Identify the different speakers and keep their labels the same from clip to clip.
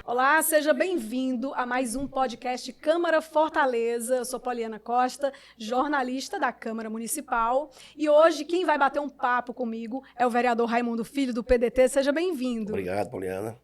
Speaker 1: Olá, seja bem-vindo a mais um podcast Câmara Fortaleza. Eu sou Poliana Costa, jornalista da Câmara Municipal. E hoje quem vai bater um papo comigo é o vereador Raimundo Filho, do PDT. Seja bem-vindo.
Speaker 2: Obrigado, Poliana.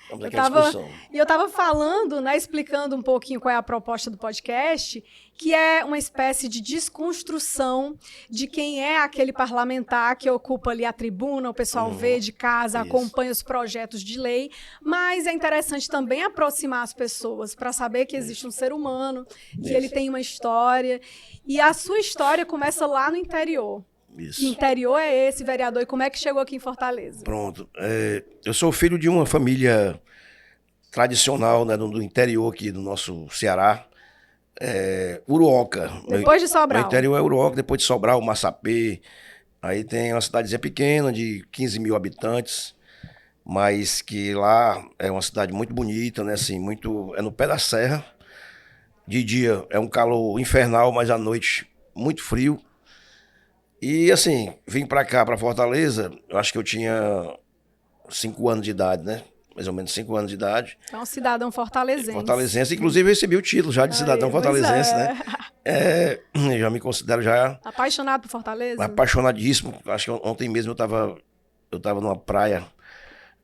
Speaker 2: Estamos aqui à discussão.
Speaker 1: Eu estava falando, explicando um pouquinho qual é a proposta do podcast, que é uma espécie de desconstrução de quem é aquele parlamentar que ocupa ali a tribuna, o pessoal vê de casa, acompanha os projetos de lei, mas é interessante também aproximar as pessoas para saber que existe um ser humano, que ele tem uma história, e a sua história começa lá no interior.
Speaker 2: Isso.
Speaker 1: Que interior é esse, vereador, e como é que chegou aqui em Fortaleza?
Speaker 2: Pronto. Eu sou filho de uma família tradicional, né, do interior aqui do nosso Ceará, Uruoca.
Speaker 1: Depois de Sobral.
Speaker 2: O interior é Uruoca, depois de Sobral, Massapê. Aí tem uma cidadezinha pequena de 15 mil habitantes, mas que lá é uma cidade muito bonita, né, assim, é no pé da serra. De dia é um calor infernal, mas à noite muito frio. E assim, vim pra cá, pra Fortaleza, eu acho que eu tinha 5 anos de idade, né? Mais ou menos 5 anos de idade.
Speaker 1: É um cidadão fortalezense.
Speaker 2: Fortalezense, inclusive recebi o título já de cidadão fortalezense, né? Já me considero já...
Speaker 1: Apaixonado por Fortaleza?
Speaker 2: Apaixonadíssimo. Acho que ontem mesmo eu tava numa praia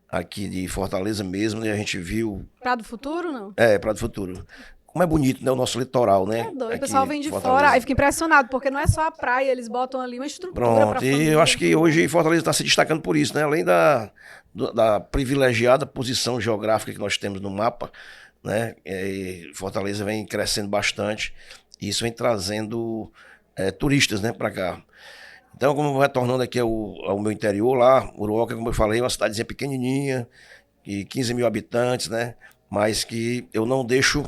Speaker 2: aqui de Fortaleza mesmo, e a gente viu...
Speaker 1: Praia do Futuro, não?
Speaker 2: Praia do Futuro. Como é bonito, né, o nosso litoral, né?
Speaker 1: É doido,
Speaker 2: aqui,
Speaker 1: o pessoal vem de
Speaker 2: Fortaleza.
Speaker 1: fora, aí fica impressionado, porque não é só a praia, eles botam ali uma estrutura para
Speaker 2: família. E eu acho que hoje Fortaleza está se destacando por isso, né? Além da privilegiada posição geográfica que nós temos no mapa, né? Fortaleza vem crescendo bastante e isso vem trazendo turistas, né, para cá. Então, como retornando aqui ao meu interior lá, Uruoca, como eu falei, é uma cidadezinha pequenininha, de 15 mil habitantes, né? Mas que eu não deixo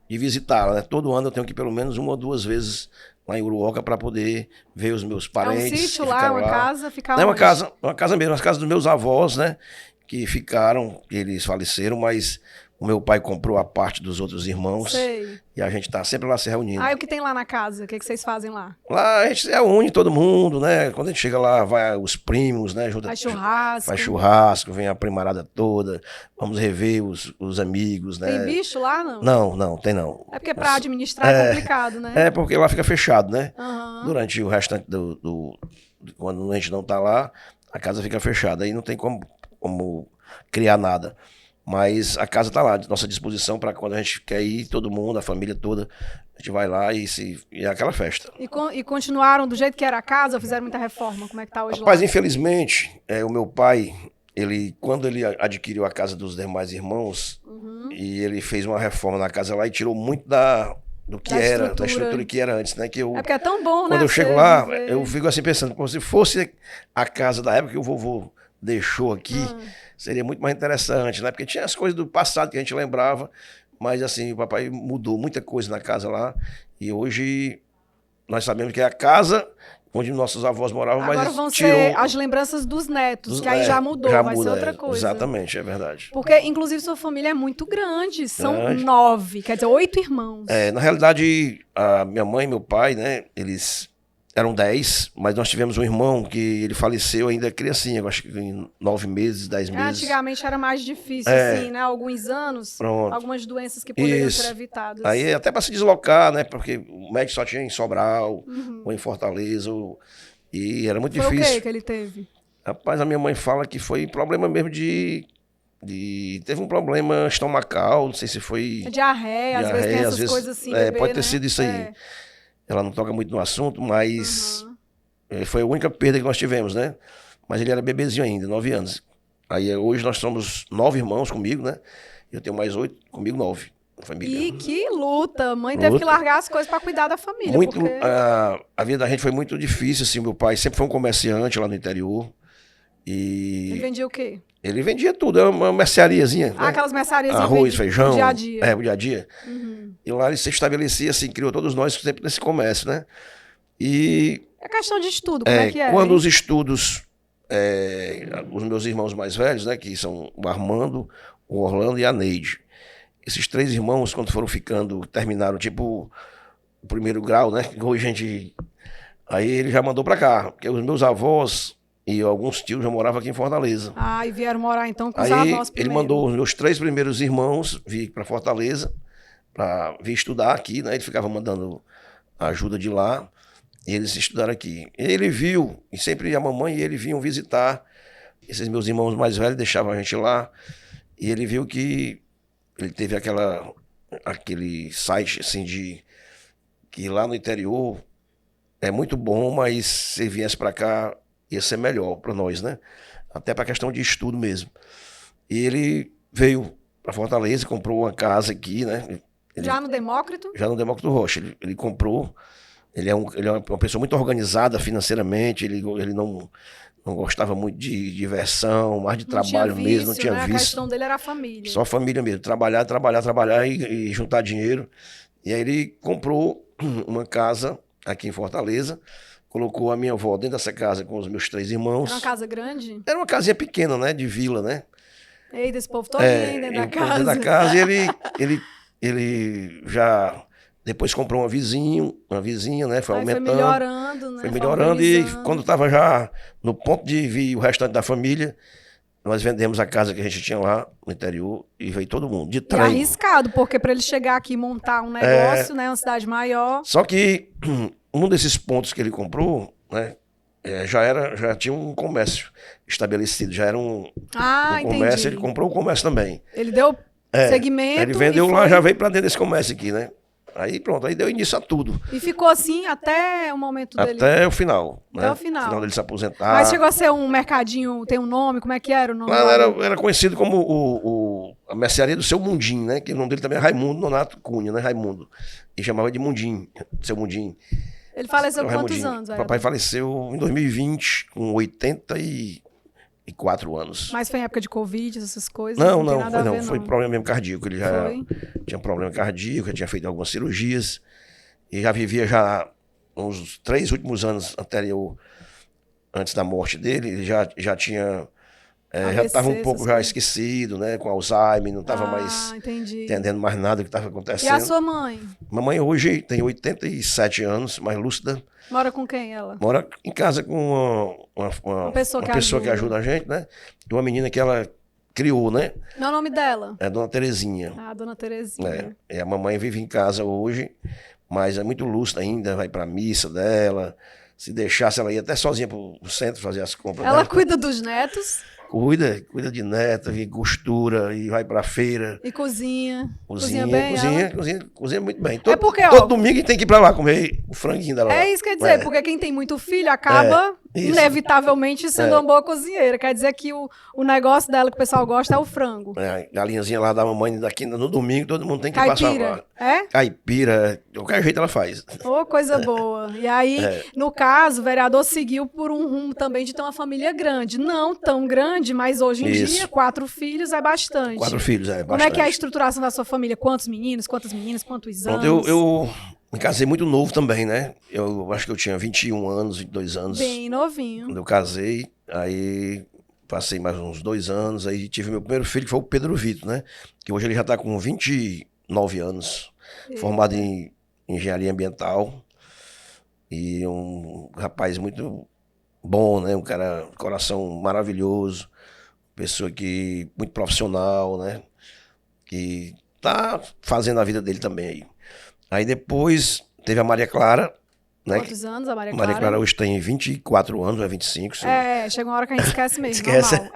Speaker 2: de visitá-la, né? Todo ano eu tenho que ir pelo menos 1 ou 2 vezes lá em Uruoca para poder ver os meus parentes.
Speaker 1: É um sítio lá, uma casa, fica onde?
Speaker 2: É uma casa mesmo, as casas dos meus avós, né? Que ficaram, eles faleceram, mas o meu pai comprou a parte dos outros irmãos.
Speaker 1: Sei.
Speaker 2: E a gente tá sempre lá se reunindo.
Speaker 1: Ah, e o que tem lá na casa? O que vocês fazem lá?
Speaker 2: Lá a gente se reúne todo mundo, né? Quando a gente chega lá, vai os primos, né?
Speaker 1: Faz churrasco.
Speaker 2: Faz churrasco, vem a primarada toda. Vamos rever os amigos, né?
Speaker 1: Tem bicho lá, não?
Speaker 2: Não, tem não.
Speaker 1: É porque pra administrar é complicado, né?
Speaker 2: Porque lá fica fechado, né?
Speaker 1: Uhum.
Speaker 2: Durante o restante quando a gente não tá lá, a casa fica fechada. Aí não tem como criar nada. Mas a casa tá lá, à nossa disposição para quando a gente quer ir, todo mundo, a família toda, a gente vai lá e é aquela festa.
Speaker 1: E continuaram do jeito que era a casa ou fizeram muita reforma? Como é que tá hoje?
Speaker 2: Rapaz,
Speaker 1: lá?
Speaker 2: Infelizmente, o meu pai, quando ele adquiriu a casa dos demais irmãos, e ele fez uma reforma na casa lá e tirou muito da estrutura que era antes, né?
Speaker 1: É porque é tão bom, né?
Speaker 2: Quando eu chego lá, eu fico assim pensando, se fosse a casa da época que o vovô deixou aqui, seria muito mais interessante, né? Porque tinha as coisas do passado que a gente lembrava, mas assim, o papai mudou muita coisa na casa lá, e hoje nós sabemos que é a casa onde nossos avós moravam,
Speaker 1: agora
Speaker 2: mas
Speaker 1: vão ser as lembranças dos netos, que aí já mudou, vai ser outra coisa.
Speaker 2: Exatamente, é verdade.
Speaker 1: Porque, inclusive, sua família é muito grande, são 9, quer dizer, 8 irmãos.
Speaker 2: Na realidade, a minha mãe e meu pai, né, eles eram 10, mas nós tivemos um irmão que ele faleceu ainda criancinha, eu acho que em 9 meses, 10 meses.
Speaker 1: Antigamente era mais difícil, assim, né? Alguns anos, algumas doenças que poderiam ser evitadas.
Speaker 2: Aí até para se deslocar, né? Porque o médico só tinha em Sobral, ou em Fortaleza, e era muito difícil.
Speaker 1: Foi o que ele teve?
Speaker 2: Rapaz, a minha mãe fala que foi problema mesmo teve um problema estomacal, não sei se foi...
Speaker 1: Diarreia, às vezes tem essas coisas assim,
Speaker 2: pode ter sido isso aí. Ela não toca muito no assunto, mas foi a única perda que nós tivemos, né? Mas ele era bebezinho ainda, 9 anos. Aí hoje nós somos 9 irmãos comigo, né? Eu tenho mais 8, comigo 9. Família.
Speaker 1: E que luta! Mãe teve que largar as coisas para cuidar da família.
Speaker 2: A vida da gente foi muito difícil, assim. Meu pai sempre foi um comerciante lá no interior.
Speaker 1: Ele vendia o quê?
Speaker 2: Ele vendia tudo, é uma merceariazinha. Né?
Speaker 1: Aquelas mercearias.
Speaker 2: Arroz, feijão.
Speaker 1: O dia a dia.
Speaker 2: O dia a dia. E lá ele se estabelecia, assim, criou todos nós sempre nesse comércio, né? E...
Speaker 1: É questão de estudo, como é que é?
Speaker 2: Quando os estudos, os meus irmãos mais velhos, né, que são o Armando, o Orlando e a Neide. Esses 3 irmãos, quando foram terminaram, tipo, o 1º grau, né? Hoje a gente... Aí ele já mandou pra cá, porque os meus avós, e alguns tios já moravam aqui em Fortaleza.
Speaker 1: Ah, e vieram morar então com os
Speaker 2: Aí
Speaker 1: avós
Speaker 2: ele
Speaker 1: primeiro.
Speaker 2: mandou os meus 3 primeiros irmãos vir para Fortaleza, para vir estudar aqui, né? Ele ficava mandando ajuda de lá, e eles estudaram aqui. Ele viu, e sempre a mamãe e ele vinham visitar, esses meus irmãos mais velhos deixavam a gente lá, e ele viu que ele teve aquele site assim de que lá no interior é muito bom, mas se viesse para cá ia ser melhor para nós, né? Até para questão de estudo mesmo. E ele veio para Fortaleza, comprou uma casa aqui, né?
Speaker 1: Já no Demócrito?
Speaker 2: Já no Demócrito Rocha. Ele comprou. Ele é uma pessoa muito organizada financeiramente. Ele não gostava muito de diversão, mais de trabalho mesmo, não tinha
Speaker 1: né?
Speaker 2: vício.
Speaker 1: A questão dele era a família.
Speaker 2: Só família mesmo. Trabalhar e juntar dinheiro. E aí ele comprou uma casa aqui em Fortaleza, colocou a minha avó dentro dessa casa com os meus 3 irmãos.
Speaker 1: Era uma casa grande?
Speaker 2: Era uma casinha pequena, né? De vila, né?
Speaker 1: Eita, esse povo todo dentro da casa.
Speaker 2: Dentro da casa, e ele já depois comprou uma vizinha, né? Foi aumentando.
Speaker 1: Foi melhorando, né?
Speaker 2: Foi melhorando e quando estava já no ponto de vir o restante da família, nós vendemos a casa que a gente tinha lá no interior e veio todo mundo, de trem.
Speaker 1: É arriscado, porque para ele chegar aqui e montar um negócio, né? Uma cidade maior.
Speaker 2: Só que um desses pontos que ele comprou, né? Já tinha um comércio estabelecido, já era um comércio,
Speaker 1: entendi.
Speaker 2: ele comprou o comércio também.
Speaker 1: Ele deu segmento.
Speaker 2: Ele vendeu lá, já veio para dentro desse comércio aqui, né? Aí pronto, aí deu início a tudo.
Speaker 1: E ficou assim até o momento dele?
Speaker 2: Até o final.
Speaker 1: Até o final.
Speaker 2: Final dele se aposentar.
Speaker 1: Mas chegou a ser um mercadinho, tem um nome, como é que era o nome?
Speaker 2: Lá era conhecido como a mercearia do Seu Mundim, né? Que o nome dele também é Raimundo Nonato Cunha, né? Raimundo. E chamava de Mundim, Seu Mundim.
Speaker 1: Ele faleceu com quantos anos?
Speaker 2: Papai faleceu em 2020, com 84 anos.
Speaker 1: Mas foi em época de Covid, essas coisas?
Speaker 2: Não, foi problema mesmo cardíaco. Ele já tinha problema cardíaco, já tinha feito algumas cirurgias e já vivia já uns 3 últimos anos antes da morte dele, ele já tinha... já estava um pouco já esquecido, né? Com Alzheimer, não estava mais entendendo mais nada do que estava acontecendo.
Speaker 1: E a sua mãe?
Speaker 2: Mamãe hoje tem 87 anos, mais lúcida.
Speaker 1: Mora com quem ela?
Speaker 2: Mora em casa com uma pessoa que ajuda a gente, né? E uma menina que ela criou, né?
Speaker 1: Não é o nome dela?
Speaker 2: É Dona Terezinha.
Speaker 1: Ah, Dona Terezinha.
Speaker 2: E a mamãe vive em casa hoje, mas é muito lúcida ainda, vai pra missa dela. Se deixasse, ela ia até sozinha pro centro fazer as compras.
Speaker 1: Ela cuida dos netos?
Speaker 2: Cuida de neta, costura e vai pra feira.
Speaker 1: E cozinha.
Speaker 2: Cozinha muito bem.
Speaker 1: Porque,
Speaker 2: todo domingo tem que ir pra lá comer o franguinho dela.
Speaker 1: É isso que quer dizer, porque quem tem muito filho acaba inevitavelmente sendo uma boa cozinheira. Quer dizer que o negócio dela que o pessoal gosta é o frango.
Speaker 2: A galinhazinha lá da mamãe daqui no domingo, todo mundo tem que passar lá. Caipira, de qualquer jeito ela faz.
Speaker 1: Coisa boa. E aí, no caso, o vereador seguiu por um rumo também de ter uma família grande. Não tão grande, mas hoje em dia, 4 filhos é bastante.
Speaker 2: 4 filhos é bastante.
Speaker 1: Como é que é a estruturação da sua família? Quantos meninos, quantas meninas, quantos anos?
Speaker 2: Eu me casei muito novo também, né? Eu acho que eu tinha 21 anos, 22 anos.
Speaker 1: Bem novinho.
Speaker 2: Quando eu casei, aí passei mais uns 2 anos, aí tive meu primeiro filho, que foi o Pedro Vitor, né? Que hoje ele já está com 29 anos, formado em engenharia ambiental. E um rapaz muito bom, né? Um cara, coração maravilhoso, pessoa que muito profissional, né? Que tá fazendo a vida dele também aí. Aí depois teve a Maria Clara, né?
Speaker 1: Quantos anos a Maria Clara?
Speaker 2: Maria Clara hoje tem 24 anos, é 25.
Speaker 1: Chega uma hora que a gente esquece mesmo,
Speaker 2: esquece.
Speaker 1: Normal.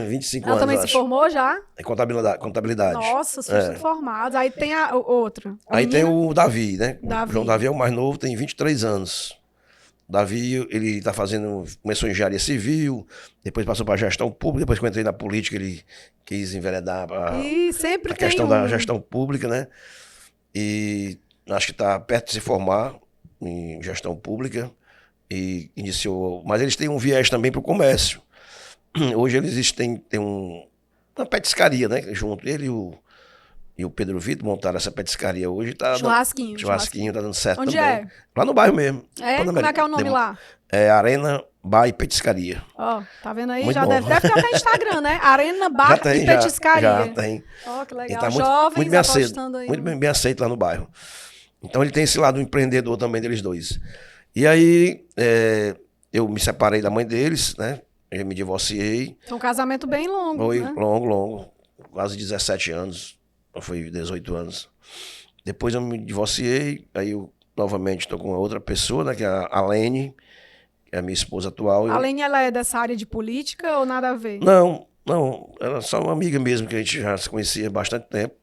Speaker 2: 25
Speaker 1: Ela
Speaker 2: anos,
Speaker 1: também se formou já?
Speaker 2: É contabilidade.
Speaker 1: Nossa, os filhos formados. Aí tem a outra.
Speaker 2: Aí tem o Davi, né?
Speaker 1: Davi.
Speaker 2: O João Davi é o mais novo, tem 23 anos. O Davi, ele começou em engenharia civil, depois passou para gestão pública, depois que eu entrei na política, ele quis enveredar para a questão da gestão pública, né? E acho que está perto de se formar em gestão pública e iniciou... Mas eles têm um viés também para o comércio. Hoje eles têm uma petiscaria, né? Junto, ele e o Pedro Vitor montaram essa petiscaria hoje. Churrasquinho, tá dando certo.
Speaker 1: Onde
Speaker 2: também.
Speaker 1: é?
Speaker 2: Lá no bairro mesmo.
Speaker 1: Como é que é o nome lá?
Speaker 2: É Arena Bar e Petiscaria.
Speaker 1: Tá vendo aí?
Speaker 2: Muito
Speaker 1: Já
Speaker 2: bom.
Speaker 1: deve ter até Instagram, né? Arena Bar e Petiscaria.
Speaker 2: Já tem.
Speaker 1: Que legal.
Speaker 2: Tá
Speaker 1: Jovens apostando aí.
Speaker 2: Muito bem aceito lá no bairro. Então ele tem esse lado empreendedor também deles dois. E aí eu me separei da mãe deles, né? Eu me divorciei.
Speaker 1: Foi um casamento bem longo,
Speaker 2: Foi
Speaker 1: né?
Speaker 2: longo. Quase 17 anos. Foi 18 anos. Depois eu me divorciei, aí eu novamente estou com uma outra pessoa, né? Que é a Lene, que é a minha esposa atual.
Speaker 1: A Lene, ela é dessa área de política ou nada a ver?
Speaker 2: Não, ela é só uma amiga mesmo, que a gente já se conhecia há bastante tempo.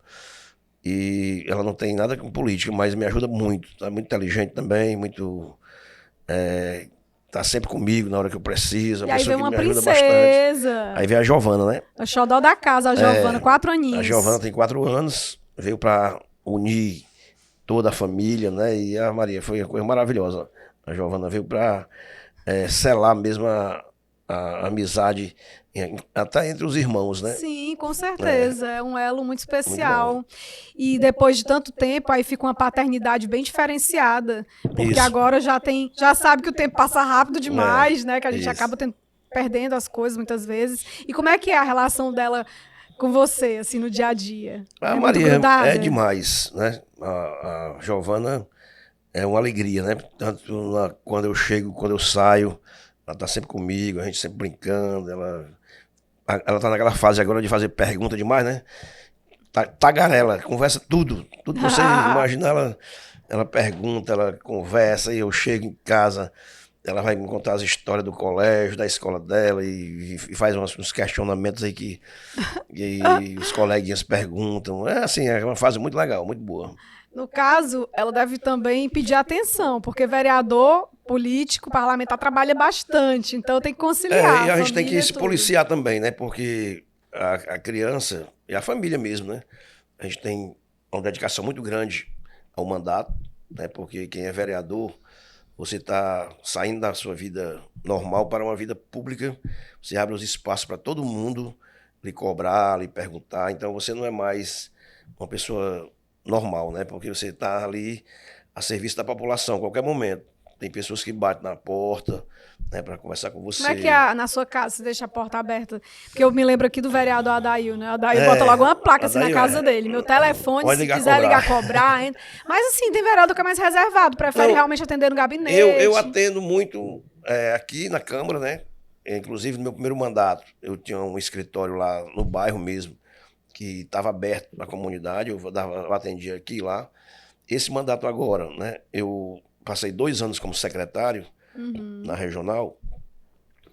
Speaker 2: E ela não tem nada com política, mas me ajuda muito. Tá muito inteligente também, muito. Tá sempre comigo na hora que eu preciso.
Speaker 1: E
Speaker 2: Uma
Speaker 1: aí
Speaker 2: pessoa
Speaker 1: vem
Speaker 2: que
Speaker 1: uma
Speaker 2: me ajuda bastante.
Speaker 1: princesa.
Speaker 2: Aí vem a Giovana, né?
Speaker 1: O xodó da casa, a Giovana, 4 aninhos.
Speaker 2: A Giovana tem 4 anos, veio para unir toda a família, né? E a Maria foi uma coisa maravilhosa. A Giovana veio para selar mesmo a amizade até entre os irmãos, né?
Speaker 1: Sim, com certeza. É um elo muito especial.
Speaker 2: Muito
Speaker 1: E depois de tanto tempo, aí fica uma paternidade bem diferenciada. Porque
Speaker 2: Isso.
Speaker 1: agora já sabe que o tempo passa rápido demais, né? Que a gente
Speaker 2: isso.
Speaker 1: acaba perdendo as coisas muitas vezes. E como é que é a relação dela com você, assim, no dia a dia?
Speaker 2: A
Speaker 1: muito
Speaker 2: Maria
Speaker 1: grudada?
Speaker 2: é demais, né? A Giovana é uma alegria, né? Tanto quando eu chego, quando eu saio, ela tá sempre comigo, a gente sempre brincando, ela tá naquela fase agora de fazer pergunta demais, né? Tagarela, conversa tudo que você imagina, ela pergunta, ela conversa, e eu chego em casa, ela vai me contar as histórias do colégio, da escola dela, e faz uns questionamentos aí que os coleguinhas perguntam. É assim, é uma fase muito legal, muito boa.
Speaker 1: No caso, ela deve também pedir atenção, porque vereador, político, parlamentar trabalha bastante, então tem que conciliar.
Speaker 2: E a gente tem que se
Speaker 1: tudo.
Speaker 2: policiar também, né? Porque a criança e a família mesmo, né? A gente tem uma dedicação muito grande ao mandato, né? Porque quem é vereador, você está saindo da sua vida normal para uma vida pública, você abre os espaços para todo mundo lhe cobrar, lhe perguntar, então você não é mais uma pessoa normal, né? Porque você está ali a serviço da população a qualquer momento. Tem pessoas que batem na porta, né, para conversar com você.
Speaker 1: Como é que é na sua casa, você deixa a porta aberta? Porque eu me lembro aqui do vereador Adail, né? Adail bota logo uma placa assim na casa dele. Meu telefone,
Speaker 2: Pode
Speaker 1: se
Speaker 2: ligar,
Speaker 1: quiser
Speaker 2: cobrar.
Speaker 1: ligar, cobrar. Mas assim, tem vereador que é mais reservado, prefere realmente atender no gabinete.
Speaker 2: Eu atendo muito aqui na Câmara, né? Inclusive no meu primeiro mandato, eu tinha um escritório lá no bairro mesmo, que estava aberto na comunidade, eu atendia aqui e lá. Esse mandato agora, né? Eu passei 2 anos como secretário na regional,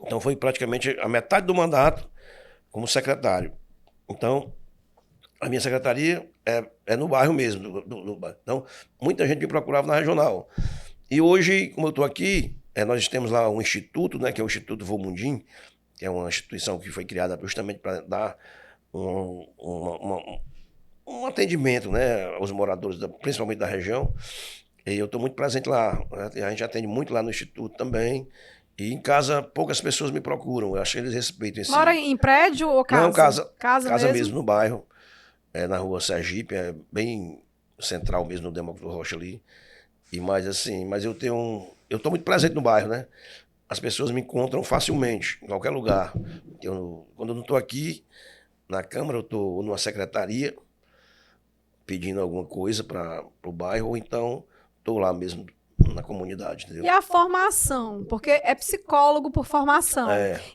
Speaker 2: então foi praticamente a metade do mandato como secretário. Então, a minha secretaria é no bairro mesmo. Do bairro. Então, muita gente me procurava na regional. E hoje, como eu estou aqui, nós temos lá um instituto, né, que é o Instituto Vomundim, que é uma instituição que foi criada justamente para dar um atendimento, né, aos moradores, principalmente da região. E eu estou muito presente lá, né? A gente atende muito lá no Instituto também. E em casa, poucas pessoas me procuram. Eu acho que eles respeitam esse...
Speaker 1: Mora em prédio ou casa?
Speaker 2: Não, casa
Speaker 1: Casa
Speaker 2: mesmo, no bairro. Na rua Sergipe, bem central mesmo, no Demócrito Rocha ali. Mas eu estou muito presente no bairro, né? As pessoas me encontram facilmente, em qualquer lugar. Quando eu não estou aqui na Câmara, eu estou numa secretaria pedindo alguma coisa para o bairro, ou então estou lá mesmo na comunidade, entendeu?
Speaker 1: E a formação, porque é psicólogo por formação.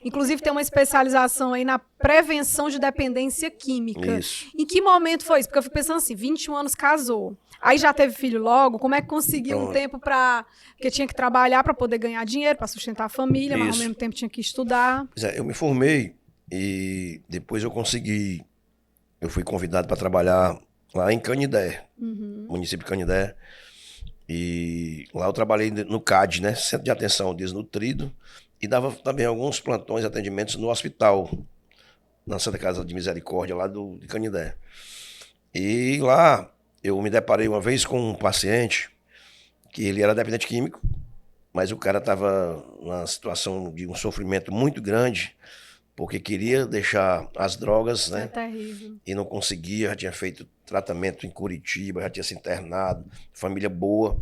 Speaker 1: Inclusive tem uma especialização aí na prevenção de dependência química.
Speaker 2: Isso.
Speaker 1: Em que momento foi isso? Porque eu fico pensando assim, 21 anos casou. Aí já teve filho logo, como é que conseguiu um tempo para... Porque tinha que trabalhar para poder ganhar dinheiro, para sustentar a família, mas ao mesmo tempo tinha que estudar.
Speaker 2: Eu me formei e depois eu fui convidado para trabalhar lá em Canidé, município de Canidé. E lá eu trabalhei no CAD, né? Centro de Atenção ao Desnutrido, e dava também alguns plantões, atendimentos no hospital, na Santa Casa de Misericórdia, lá de Canidé. E lá eu me deparei uma vez com um paciente que ele era dependente químico, mas o cara estava numa situação de um sofrimento muito grande, porque queria deixar as drogas, né?
Speaker 1: É terrível.
Speaker 2: E não conseguia, já tinha feito tratamento em Curitiba, já tinha se internado, família boa.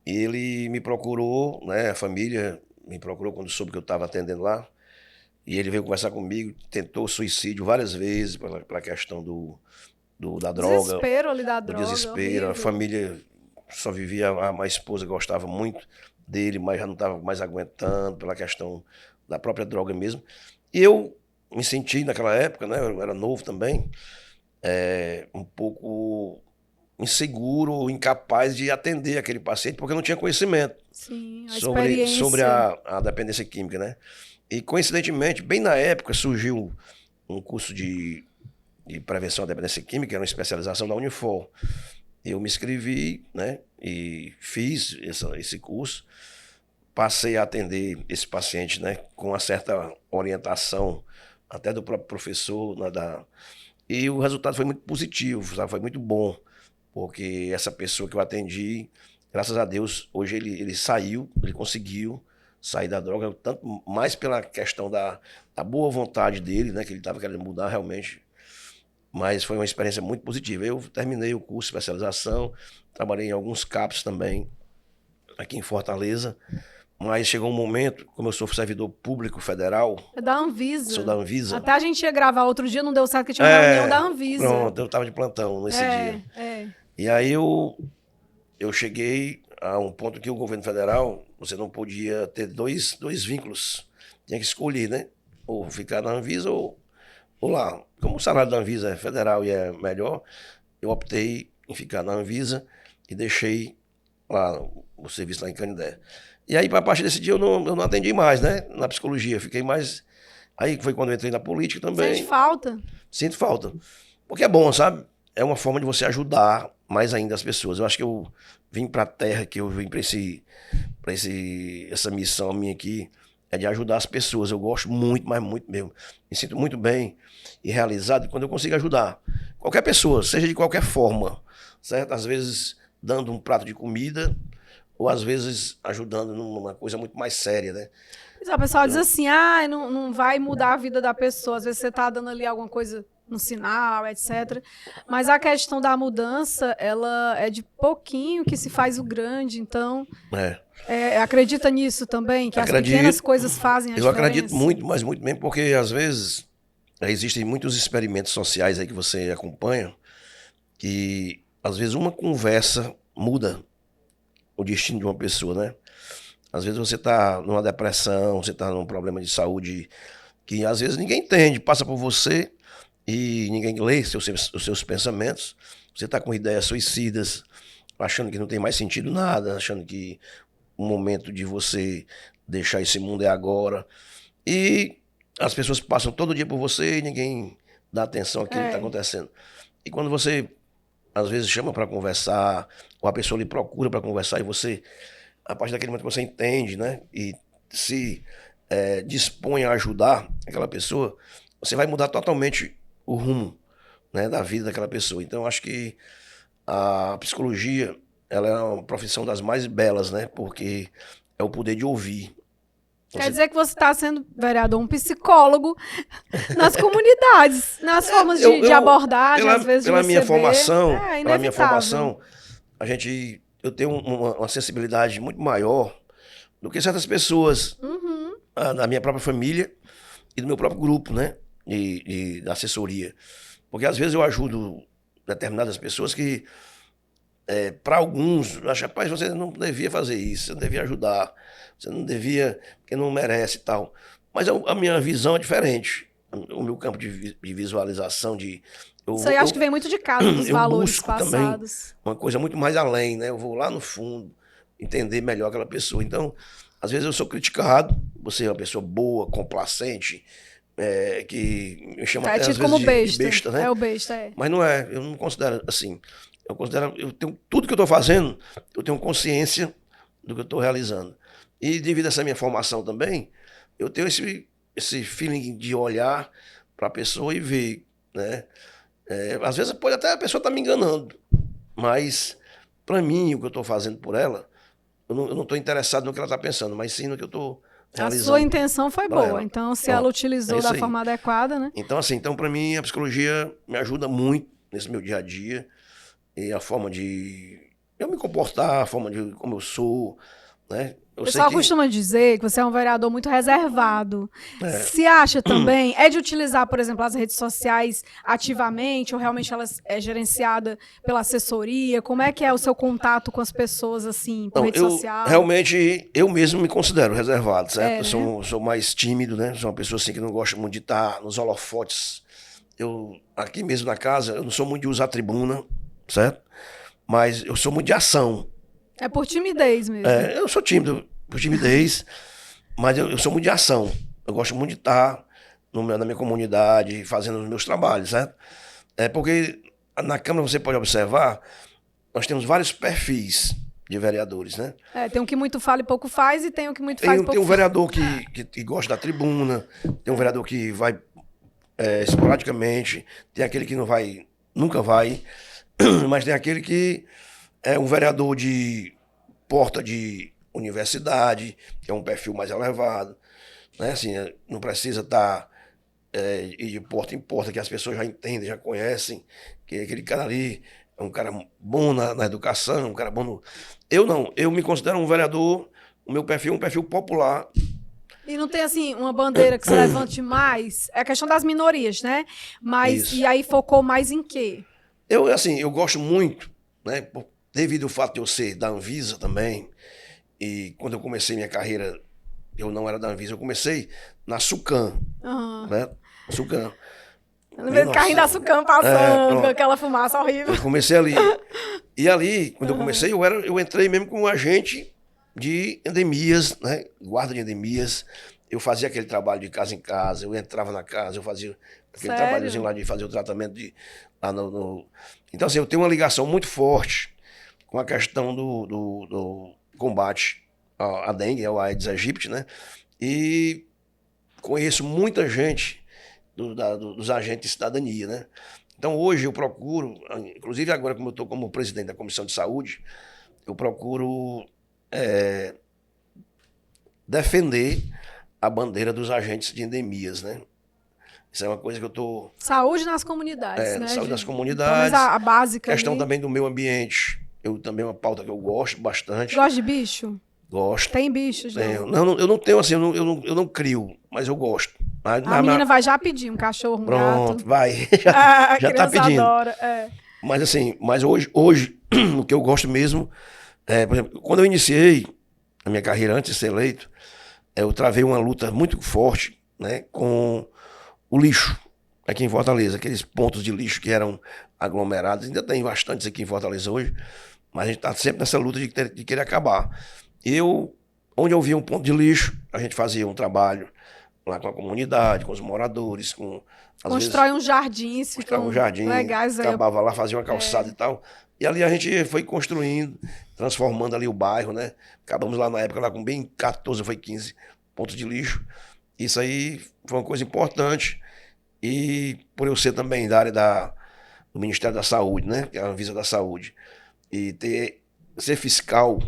Speaker 2: E ele me procurou, né? A família me procurou quando soube que eu estava atendendo lá. E ele veio conversar comigo, tentou suicídio várias vezes pela questão da droga.
Speaker 1: Desespero ali da droga.
Speaker 2: Do desespero.
Speaker 1: Horrível.
Speaker 2: A família só vivia, a esposa gostava muito dele, mas já não estava mais aguentando pela questão da própria droga mesmo. E eu me senti naquela época, né, eu era novo também, um pouco inseguro, incapaz de atender aquele paciente, porque eu não tinha conhecimento
Speaker 1: Sim, a
Speaker 2: sobre
Speaker 1: experiência.
Speaker 2: a dependência química, né? E coincidentemente, bem na época, surgiu um curso de prevenção à dependência química, era uma especialização da Unifor. Eu me inscrevi, né, e fiz esse curso, passei a atender esse paciente, né, com uma certa orientação, até do próprio professor, né, e o resultado foi muito positivo, sabe? Foi muito bom, porque essa pessoa que eu atendi, graças a Deus, hoje ele saiu, ele conseguiu sair da droga, tanto mais pela questão da boa vontade dele, né, que ele estava querendo mudar realmente, mas foi uma experiência muito positiva. Eu terminei o curso de especialização, trabalhei em alguns CAPs também, aqui em Fortaleza, mas chegou um momento, como eu sou servidor público federal,
Speaker 1: É da
Speaker 2: sou
Speaker 1: Anvisa.
Speaker 2: da Anvisa.
Speaker 1: Até a gente ia gravar outro dia, não deu certo, porque tinha uma reunião da Anvisa.
Speaker 2: Pronto, eu estava de plantão nesse dia.
Speaker 1: É.
Speaker 2: E aí eu cheguei a um ponto que o governo federal, você não podia ter dois vínculos. Tinha que escolher, né? Ou ficar na Anvisa ou lá. Como o salário da Anvisa é federal e é melhor, eu optei em ficar na Anvisa e deixei lá o serviço lá em Canindé. E aí, a partir desse dia, eu não atendi mais, né? Na psicologia. Fiquei mais... Aí foi quando eu entrei na política também.
Speaker 1: Sente falta?
Speaker 2: Sinto falta. Porque é bom, sabe? É uma forma de você ajudar mais ainda as pessoas. Eu acho que eu vim para a Terra, que eu vim para essa missão minha aqui, é de ajudar as pessoas. Eu gosto muito, mas muito mesmo. Me sinto muito bem e realizado quando eu consigo ajudar qualquer pessoa, seja de qualquer forma, certo? Às vezes dando um prato de comida, ou às vezes ajudando numa coisa muito mais séria, né?
Speaker 1: O pessoal diz assim, não vai mudar a vida da pessoa. Às vezes você está dando ali alguma coisa no sinal, etc. Mas a questão da mudança, ela é de pouquinho que se faz o grande. Então, acredita nisso também? Que as pequenas coisas fazem a diferença?
Speaker 2: Eu acredito muito, mas muito mesmo, porque às vezes existem muitos experimentos sociais aí que você acompanha, que às vezes uma conversa muda o destino de uma pessoa, né? Às vezes você está numa depressão, você está num problema de saúde que às vezes ninguém entende, passa por você e ninguém lê os seus pensamentos. Você está com ideias suicidas, achando que não tem mais sentido nada, achando que o momento de você deixar esse mundo é agora. E as pessoas passam todo dia por você e ninguém dá atenção àquilo que está acontecendo. E quando você, às vezes, chama para conversar, ou a pessoa lhe procura para conversar e você... A partir daquele momento que você entende, né, e se dispõe a ajudar aquela pessoa, você vai mudar totalmente o rumo, né, da vida daquela pessoa. Então, eu acho que a psicologia, ela é uma profissão das mais belas, né, porque é o poder de ouvir.
Speaker 1: Quer dizer que você está sendo, vereador, um psicólogo nas comunidades, nas formas de abordagem, às vezes,
Speaker 2: pela
Speaker 1: de
Speaker 2: minha
Speaker 1: receber.
Speaker 2: pela minha formação, eu tenho uma sensibilidade muito maior do que certas pessoas da minha própria família e do meu próprio grupo, né, da assessoria. Porque às vezes eu ajudo determinadas pessoas que, para alguns, acham, rapaz, você não devia fazer isso, você não devia ajudar, você não devia, porque não merece e tal. Mas a minha visão é diferente. O meu campo de visualização,
Speaker 1: isso aí acho que vem muito de casa, dos valores passados.
Speaker 2: Também uma coisa muito mais além, né? Eu vou lá no fundo, entender melhor aquela pessoa. Então, às vezes eu sou criticado, você é uma pessoa boa, complacente, que me chama até às vezes de besta, né?
Speaker 1: É o besta,
Speaker 2: Mas não é, eu não considero assim. Eu tenho tudo que eu estou fazendo, eu tenho consciência do que eu estou realizando. E devido a essa minha formação também, eu tenho esse feeling de olhar para a pessoa e ver, né? Às vezes pode até a pessoa estar me enganando, mas para mim, o que eu estou fazendo por ela, eu não estou interessado no que ela está pensando, mas sim no que eu estou realizando.
Speaker 1: A sua intenção foi boa, ela. Então se ela utilizou da forma adequada, né?
Speaker 2: Então assim, para mim a psicologia me ajuda muito nesse meu dia a dia, e a forma de eu me comportar, a forma de como eu sou, né?
Speaker 1: O pessoal costuma dizer que você é um vereador muito reservado. Se acha também, de utilizar, por exemplo, as redes sociais ativamente, ou realmente elas é gerenciada pela assessoria? Como é que é o seu contato com as pessoas, assim, por rede social?
Speaker 2: Realmente, eu mesmo me considero reservado, certo?
Speaker 1: Né?
Speaker 2: Eu sou mais tímido, né? Sou uma pessoa assim que não gosta muito de estar nos holofotes. Aqui mesmo na casa, eu não sou muito de usar tribuna, certo? Mas eu sou muito de ação.
Speaker 1: É por timidez mesmo.
Speaker 2: Eu sou tímido por timidez, mas eu sou muito de ação. Eu gosto muito de estar na minha comunidade, fazendo os meus trabalhos, certo? Porque na Câmara você pode observar, nós temos vários perfis de vereadores, né?
Speaker 1: Tem um que muito fala e pouco faz, e tem um que muito faz e pouco
Speaker 2: faz. Tem um vereador que gosta da tribuna, tem um vereador que vai esporadicamente, tem aquele que não vai, nunca vai, mas tem aquele que é um vereador de porta de universidade, que é um perfil mais elevado, né? Assim, não precisa estar ir de porta em porta, que as pessoas já entendem, já conhecem, que aquele cara ali é um cara bom na educação, um cara bom no... Eu não, eu me considero um vereador, o meu perfil é um perfil popular.
Speaker 1: E não tem, assim, uma bandeira que se levante mais? É a questão das minorias, né? Mas,
Speaker 2: Isso.
Speaker 1: E aí focou mais em quê?
Speaker 2: Eu gosto muito, né? Devido ao fato de eu ser da Anvisa também, e quando eu comecei minha carreira, eu não era da Anvisa, eu comecei na Sucam, né? Sucam.
Speaker 1: No meio do carrinho da Sucam passando, com aquela fumaça horrível.
Speaker 2: Eu comecei ali. E ali, quando eu comecei, eu entrei mesmo como agente de endemias, né? Guarda de endemias. Eu fazia aquele trabalho de casa em casa, eu entrava na casa, eu fazia aquele trabalhozinho lá de fazer o tratamento lá no... Então, assim, eu tenho uma ligação muito forte com a questão do combate à dengue, ao Aedes aegypti, né? E conheço muita gente dos agentes de cidadania, né? Então, hoje eu procuro, inclusive agora como eu estou como presidente da Comissão de Saúde, eu procuro defender a bandeira dos agentes de endemias, né? Isso é uma coisa que eu estou...
Speaker 1: Saúde nas comunidades, né?
Speaker 2: Saúde nas comunidades.
Speaker 1: A básica
Speaker 2: questão
Speaker 1: ali.
Speaker 2: Também do meio ambiente. Eu também é uma pauta que eu gosto bastante.
Speaker 1: Gosta de bicho?
Speaker 2: Gosto.
Speaker 1: Tem bichos?
Speaker 2: Não, eu não tenho assim, eu não crio, mas eu gosto.
Speaker 1: A menina vai já pedir um cachorro, um
Speaker 2: Pronto,
Speaker 1: gato.
Speaker 2: vai. Já tá pedindo.
Speaker 1: Adora,
Speaker 2: Mas assim, hoje o que eu gosto mesmo, por exemplo, quando eu iniciei a minha carreira antes de ser eleito, eu travei uma luta muito forte, né, com o lixo aqui em Fortaleza, aqueles pontos de lixo que eram aglomerados, ainda tem bastantes aqui em Fortaleza hoje, mas a gente está sempre nessa luta de querer acabar. Onde eu via um ponto de lixo, a gente fazia um trabalho lá com a comunidade, com os moradores,
Speaker 1: constrói uns jardins,
Speaker 2: ficam legais. Acabava lá, fazia uma calçada e tal. E ali a gente foi construindo, transformando ali o bairro, né? Acabamos lá na época lá com bem 14, foi 15 pontos de lixo. Isso aí foi uma coisa importante. E por eu ser também da área do Ministério da Saúde, né? Que é a Anvisa da Saúde. E ser fiscal,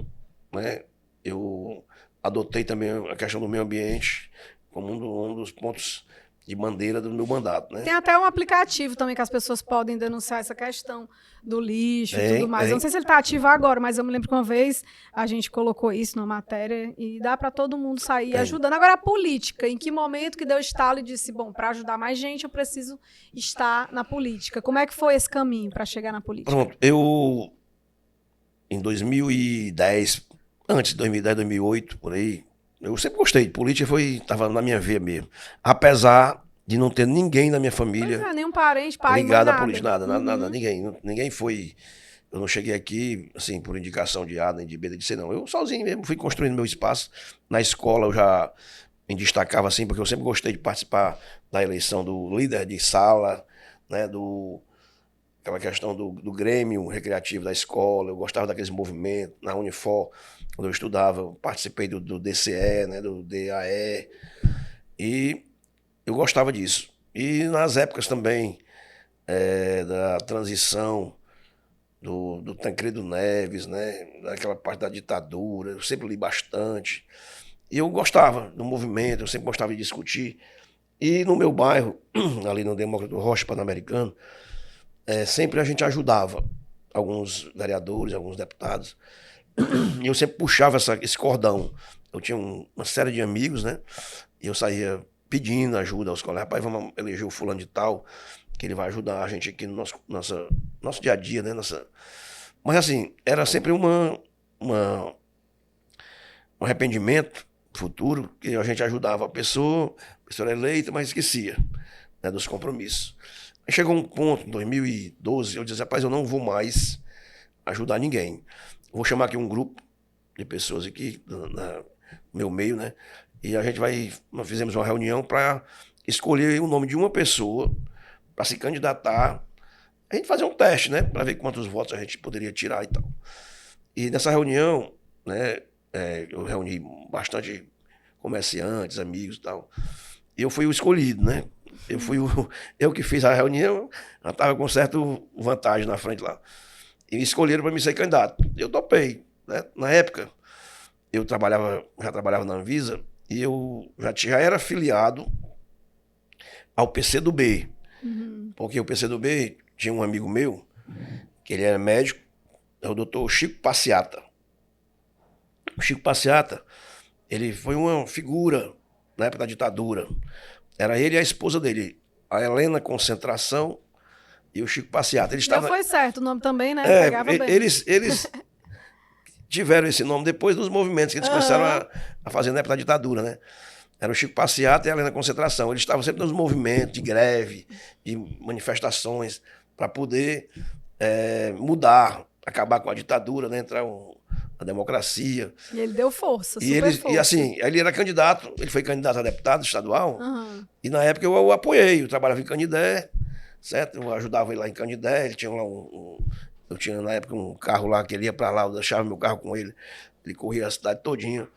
Speaker 2: né? Eu adotei também a questão do meio ambiente como um dos pontos de bandeira do meu mandato, né?
Speaker 1: Tem até um aplicativo também que as pessoas podem denunciar essa questão do lixo e tudo mais. Eu não sei se ele está ativo agora, mas eu me lembro que uma vez a gente colocou isso numa matéria e dá para todo mundo sair ajudando. Agora, a política, em que momento que deu estalo e disse, bom, para ajudar mais gente, eu preciso estar na política. Como é que foi esse caminho para chegar na política?
Speaker 2: Pronto, em 2010, antes de 2010, 2008, por aí, eu sempre gostei de política, estava na minha veia mesmo. Apesar de não ter ninguém da minha família
Speaker 1: nenhum parente, pai,
Speaker 2: ligado
Speaker 1: mãe,
Speaker 2: à política, nada, ninguém foi... Eu não cheguei aqui, assim, por indicação de A, nem de B, nem de C, não. Eu sozinho mesmo fui construindo meu espaço. Na escola eu já me destacava, assim, porque eu sempre gostei de participar da eleição do líder de sala, né, aquela questão do grêmio recreativo da escola. Eu gostava daqueles movimentos. Na Unifor, quando eu estudava, eu participei do DCE, né, do DAE, e eu gostava disso. E nas épocas também da transição do Tancredo Neves, né, daquela parte da ditadura, eu sempre li bastante. E eu gostava do movimento, eu sempre gostava de discutir. E no meu bairro, ali no Demócrito Rocha Pan-Americano, sempre a gente ajudava alguns vereadores, alguns deputados, E eu sempre puxava esse cordão. Eu tinha uma série de amigos, né? E eu saía pedindo ajuda aos colegas. Rapaz, vamos eleger o fulano de tal, que ele vai ajudar a gente aqui no nosso dia a dia, né? Mas assim, era sempre um arrependimento futuro, que a gente ajudava a pessoa era eleita, mas esquecia, né, dos compromissos. Aí chegou um ponto, em 2012, eu disse, rapaz, eu não vou mais ajudar ninguém. Vou chamar aqui um grupo de pessoas aqui, no meu meio, né? E nós fizemos uma reunião para escolher o nome de uma pessoa para se candidatar. A gente fazer um teste, né? Para ver quantos votos a gente poderia tirar e tal. E nessa reunião, né? Eu reuni bastante comerciantes, amigos e tal. E eu fui o escolhido, né? Eu que fiz a reunião, eu estava com certa vantagem na frente lá. E me escolheram para me ser candidato. Eu topei, né? Na época, eu já trabalhava na Anvisa e eu já era afiliado ao PCdoB. Porque o PCdoB tinha um amigo meu, que ele era médico, é o doutor Chico Passeata. O Chico Passeata, ele foi uma figura na época da ditadura. Era ele e a esposa dele, a Helena Concentração e o Chico Passeata.
Speaker 1: Já foi certo o nome também, né?
Speaker 2: Pegava bem. Eles tiveram esse nome depois dos movimentos que eles começaram a fazer na época da ditadura, né? Era o Chico Passeata e a Helena Concentração. Eles estavam sempre nos movimentos de greve, de manifestações, para poder mudar, acabar com a ditadura, né? Entrar a democracia.
Speaker 1: E ele deu força,
Speaker 2: força. E assim, ele era candidato, ele foi candidato a deputado estadual, e na época eu o apoiei, eu trabalhava em Canindé, certo? Eu ajudava ele lá em Canindé, ele tinha lá eu tinha na época um carro lá que ele ia para lá, eu deixava meu carro com ele, ele corria a cidade todinha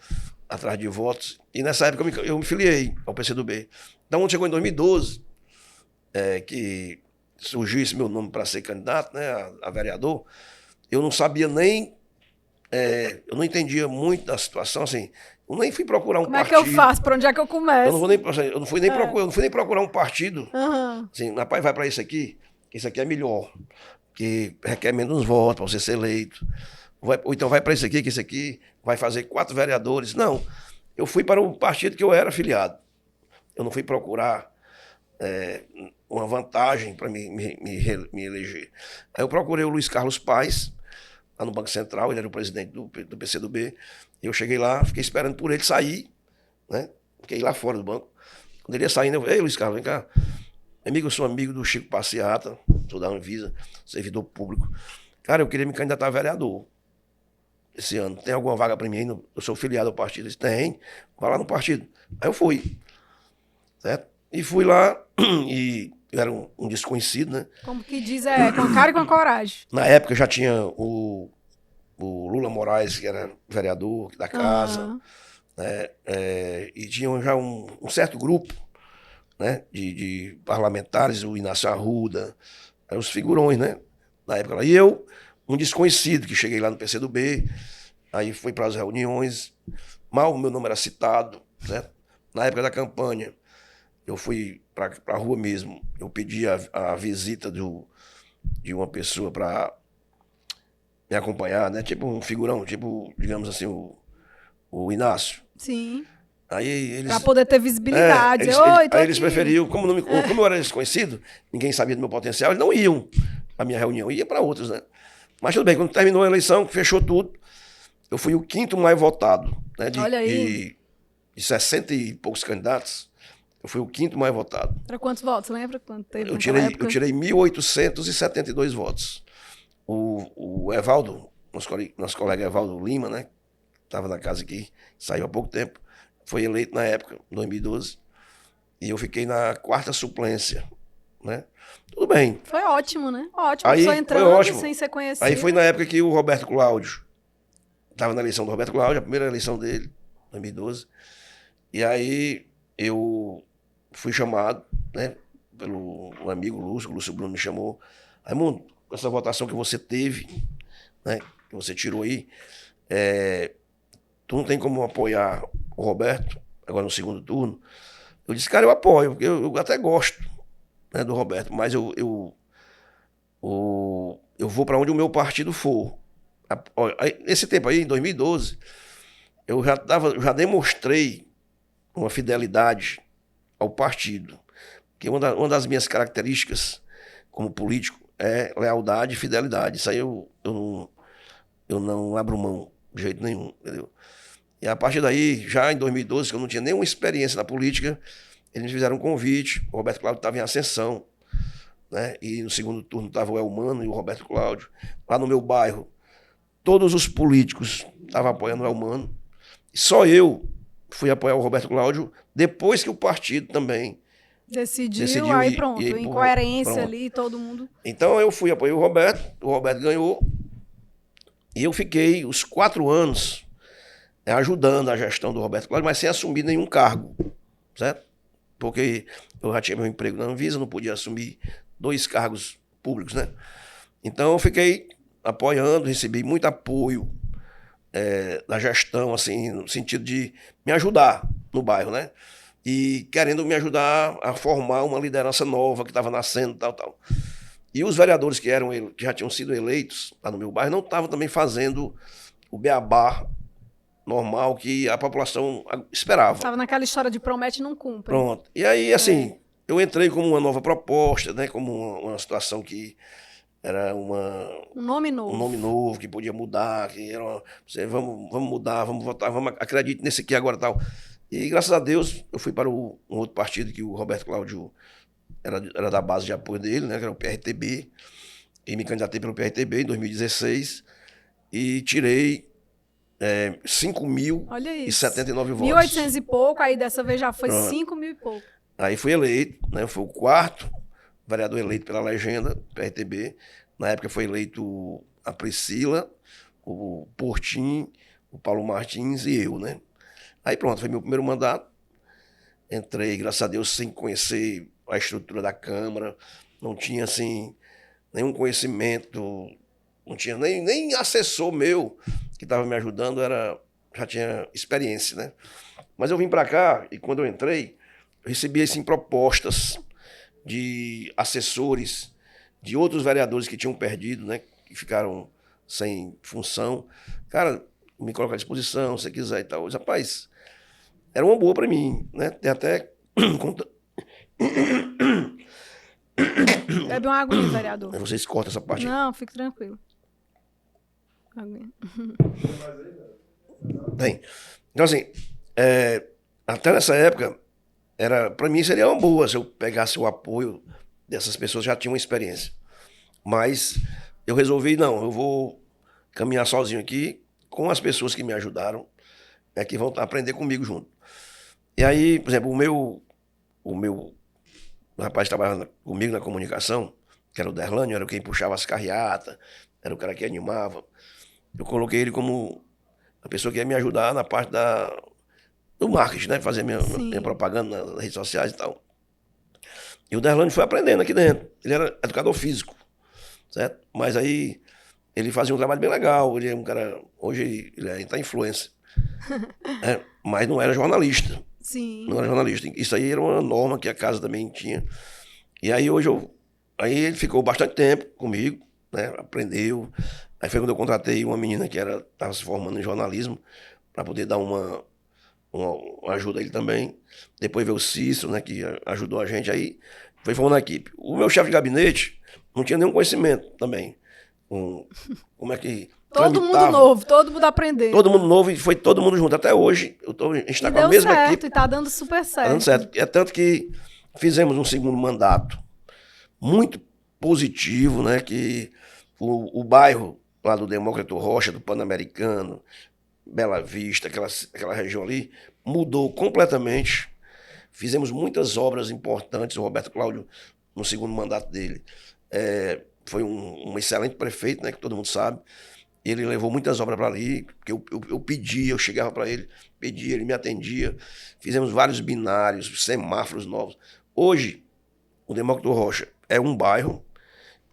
Speaker 2: atrás de votos, e nessa época eu me filiei ao PCdoB. Então, quando chegou em 2012, que surgiu esse meu nome para ser candidato, né, a vereador, eu não sabia nem eu não entendia muito da situação, assim, eu nem fui procurar um partido.
Speaker 1: Como é que eu faço? Por onde é que eu começo?
Speaker 2: Eu não fui nem procurar um partido. Assim, rapaz, vai para isso aqui é melhor, que requer menos votos para você ser eleito. Ou então vai para isso aqui, que isso aqui vai fazer 4 vereadores. Não, eu fui para o partido que eu era afiliado. Eu não fui procurar uma vantagem para me eleger. Aí eu procurei o Luiz Carlos Paes, lá no Banco Central, ele era o presidente do PCdoB. Eu cheguei lá, fiquei esperando por ele sair, né? Fiquei lá fora do banco. Quando ele ia saindo, eu falei, ei, Luiz Carlos, vem cá. Amigo, eu sou amigo do Chico Passeata, sou da Anvisa, servidor público. Cara, eu queria me candidatar a vereador esse ano. Tem alguma vaga para mim? Eu sou filiado ao partido. Ele disse, tem, vai lá no partido. Aí eu fui, certo? E fui lá e eu era um desconhecido, né?
Speaker 1: Como que diz, com a cara e com a coragem.
Speaker 2: Na época já tinha o Lula Moraes, que era vereador da casa, né? E tinha já um certo grupo, né? de parlamentares, o Inácio Arruda, eram os figurões, né? Na época lá. E eu, um desconhecido, que cheguei lá no PCdoB, aí fui para as reuniões, mal o meu nome era citado, né? Na época da campanha, eu fui para a rua mesmo, eu pedi a visita de uma pessoa para me acompanhar, né? Tipo um figurão, tipo, digamos assim, o Inácio.
Speaker 1: Sim.
Speaker 2: Aí eles...
Speaker 1: Para poder ter visibilidade.
Speaker 2: Aí eles preferiam, como eu era desconhecido, ninguém sabia do meu potencial, eles não iam para minha reunião, ia para outras, né? Mas tudo bem, quando terminou a eleição, fechou tudo, eu fui o 5º mais votado, né? De 60 e poucos candidatos, eu fui o 5º mais votado.
Speaker 1: Para quantos votos? Lembra quanto teve?
Speaker 2: Eu tirei 1.872 votos. O Evaldo, nosso colega Evaldo Lima, né? Estava na casa aqui, saiu há pouco tempo, foi eleito na época, em 2012, e eu fiquei na 4ª suplência, né? Tudo bem.
Speaker 1: Foi ótimo, né? Ótimo,
Speaker 2: aí,
Speaker 1: só entrando sem ser conhecido.
Speaker 2: Aí foi na época que o Roberto Cláudio, estava na eleição do Roberto Cláudio, a primeira eleição dele, 2012, e aí eu fui chamado, né, pelo um amigo o Lúcio Bruno me chamou, Raimundo, com essa votação que você teve, né, que você tirou aí, tu não tem como apoiar o Roberto, agora no segundo turno? Eu disse, cara, eu apoio, porque eu até gosto, né, do Roberto, mas eu vou para onde o meu partido for. Esse tempo aí, em 2012, eu já demonstrei uma fidelidade ao partido. Porque uma das minhas características como político é lealdade e fidelidade. Isso aí eu não abro mão de jeito nenhum, entendeu? E a partir daí, já em 2012, que eu não tinha nenhuma experiência na política, eles me fizeram um convite. O Roberto Cláudio estava em ascensão, né? E no segundo turno estava o Elmano e o Roberto Cláudio. Lá no meu bairro, todos os políticos estavam apoiando o Elmano. Só eu fui apoiar o Roberto Cláudio depois que o partido também
Speaker 1: decidiu aí pronto, incoerência pronto. Ali, todo mundo.
Speaker 2: Então eu fui apoiar o Roberto ganhou, e eu fiquei os 4 anos ajudando a gestão do Roberto Cláudio, mas sem assumir nenhum cargo, certo? Porque eu já tinha meu emprego na Anvisa, não podia assumir 2 cargos públicos, né? Então eu fiquei apoiando, recebi muito apoio da gestão, assim, no sentido de me ajudar no bairro, né? E querendo me ajudar a formar uma liderança nova que estava nascendo, tal. E os vereadores que já tinham sido eleitos lá no meu bairro não estavam também fazendo o beabá normal que a população esperava.
Speaker 1: Estava naquela história de promete e não cumpre.
Speaker 2: Pronto. E aí, assim, eu entrei como uma nova proposta, né? Como uma situação que era um nome novo que podia mudar, que era vamos mudar, vamos votar, acredite nesse aqui agora, tal. E graças a Deus eu fui para um outro partido que o Roberto Cláudio era da base de apoio dele, né, que era o PRTB, e me candidatei pelo PRTB em 2016 e tirei 5.079 votos.
Speaker 1: 1.800 e pouco, aí dessa vez já foi 5.000 e pouco.
Speaker 2: Aí fui eleito, né, foi o 4º vereador eleito pela legenda, PRTB. Na época foi eleito a Priscila, o Portim, o Paulo Martins e eu, né? Aí pronto, foi meu primeiro mandato. Entrei, graças a Deus, sem conhecer a estrutura da Câmara. Não tinha, assim, nenhum conhecimento. Não tinha nem assessor meu que estava me ajudando, já tinha experiência, né? Mas eu vim para cá e quando eu entrei, eu recebi, assim, propostas de assessores, de outros vereadores que tinham perdido, né? Que ficaram sem função. Cara, me coloca à disposição, se você quiser e tal. Mas, rapaz, era uma boa para mim, né? Tem até...
Speaker 1: Bebe uma aguinha, vereador.
Speaker 2: Vocês cortam essa parte.
Speaker 1: Não, fique tranquilo. Aguinha.
Speaker 2: Bem, então assim, até nessa época, para mim seria uma boa se eu pegasse o apoio dessas pessoas que já tinham experiência. Mas eu resolvi, não, eu vou caminhar sozinho aqui com as pessoas que me ajudaram, que vão aprender comigo junto. E aí, por exemplo, o meu rapaz que trabalhava comigo na comunicação, que era o Derlânio, era quem puxava as carreatas, era o cara que animava. Eu coloquei ele como a pessoa que ia me ajudar na parte do marketing, né? Fazer minha propaganda nas redes sociais e tal. E o Derlânio foi aprendendo aqui dentro. Ele era educador físico, certo? Mas aí ele fazia um trabalho bem legal. Ele é um cara... Hoje ele está influencer. Mas não era jornalista.
Speaker 1: Sim.
Speaker 2: Não era jornalista. Isso aí era uma norma que a casa também tinha. E aí hoje aí ele ficou bastante tempo comigo, né? Aprendeu. Aí foi quando eu contratei uma menina que estava se formando em jornalismo para poder dar uma ajuda a ele também. Depois veio o Cícero, né, que ajudou a gente. Aí foi formando a equipe. O meu chefe de gabinete não tinha nenhum conhecimento também. Como é que...
Speaker 1: Todo mundo novo, todo mundo aprendendo.
Speaker 2: Todo mundo novo e foi todo mundo junto. Até hoje, a gente está com a mesma
Speaker 1: certo,
Speaker 2: equipe.
Speaker 1: E tá dando super certo.
Speaker 2: Tá dando certo. É tanto que fizemos um segundo mandato muito positivo, né? Que o bairro lá do Demócrito Rocha, do Pan-Americano, Bela Vista, aquela região ali, mudou completamente. Fizemos muitas obras importantes. O Roberto Cláudio, no segundo mandato dele, foi um excelente prefeito, né? Que todo mundo sabe. Ele levou muitas obras para ali, porque eu pedia, eu chegava para ele, pedia, ele me atendia. Fizemos vários binários, semáforos novos. Hoje, o Demócrito Rocha é um bairro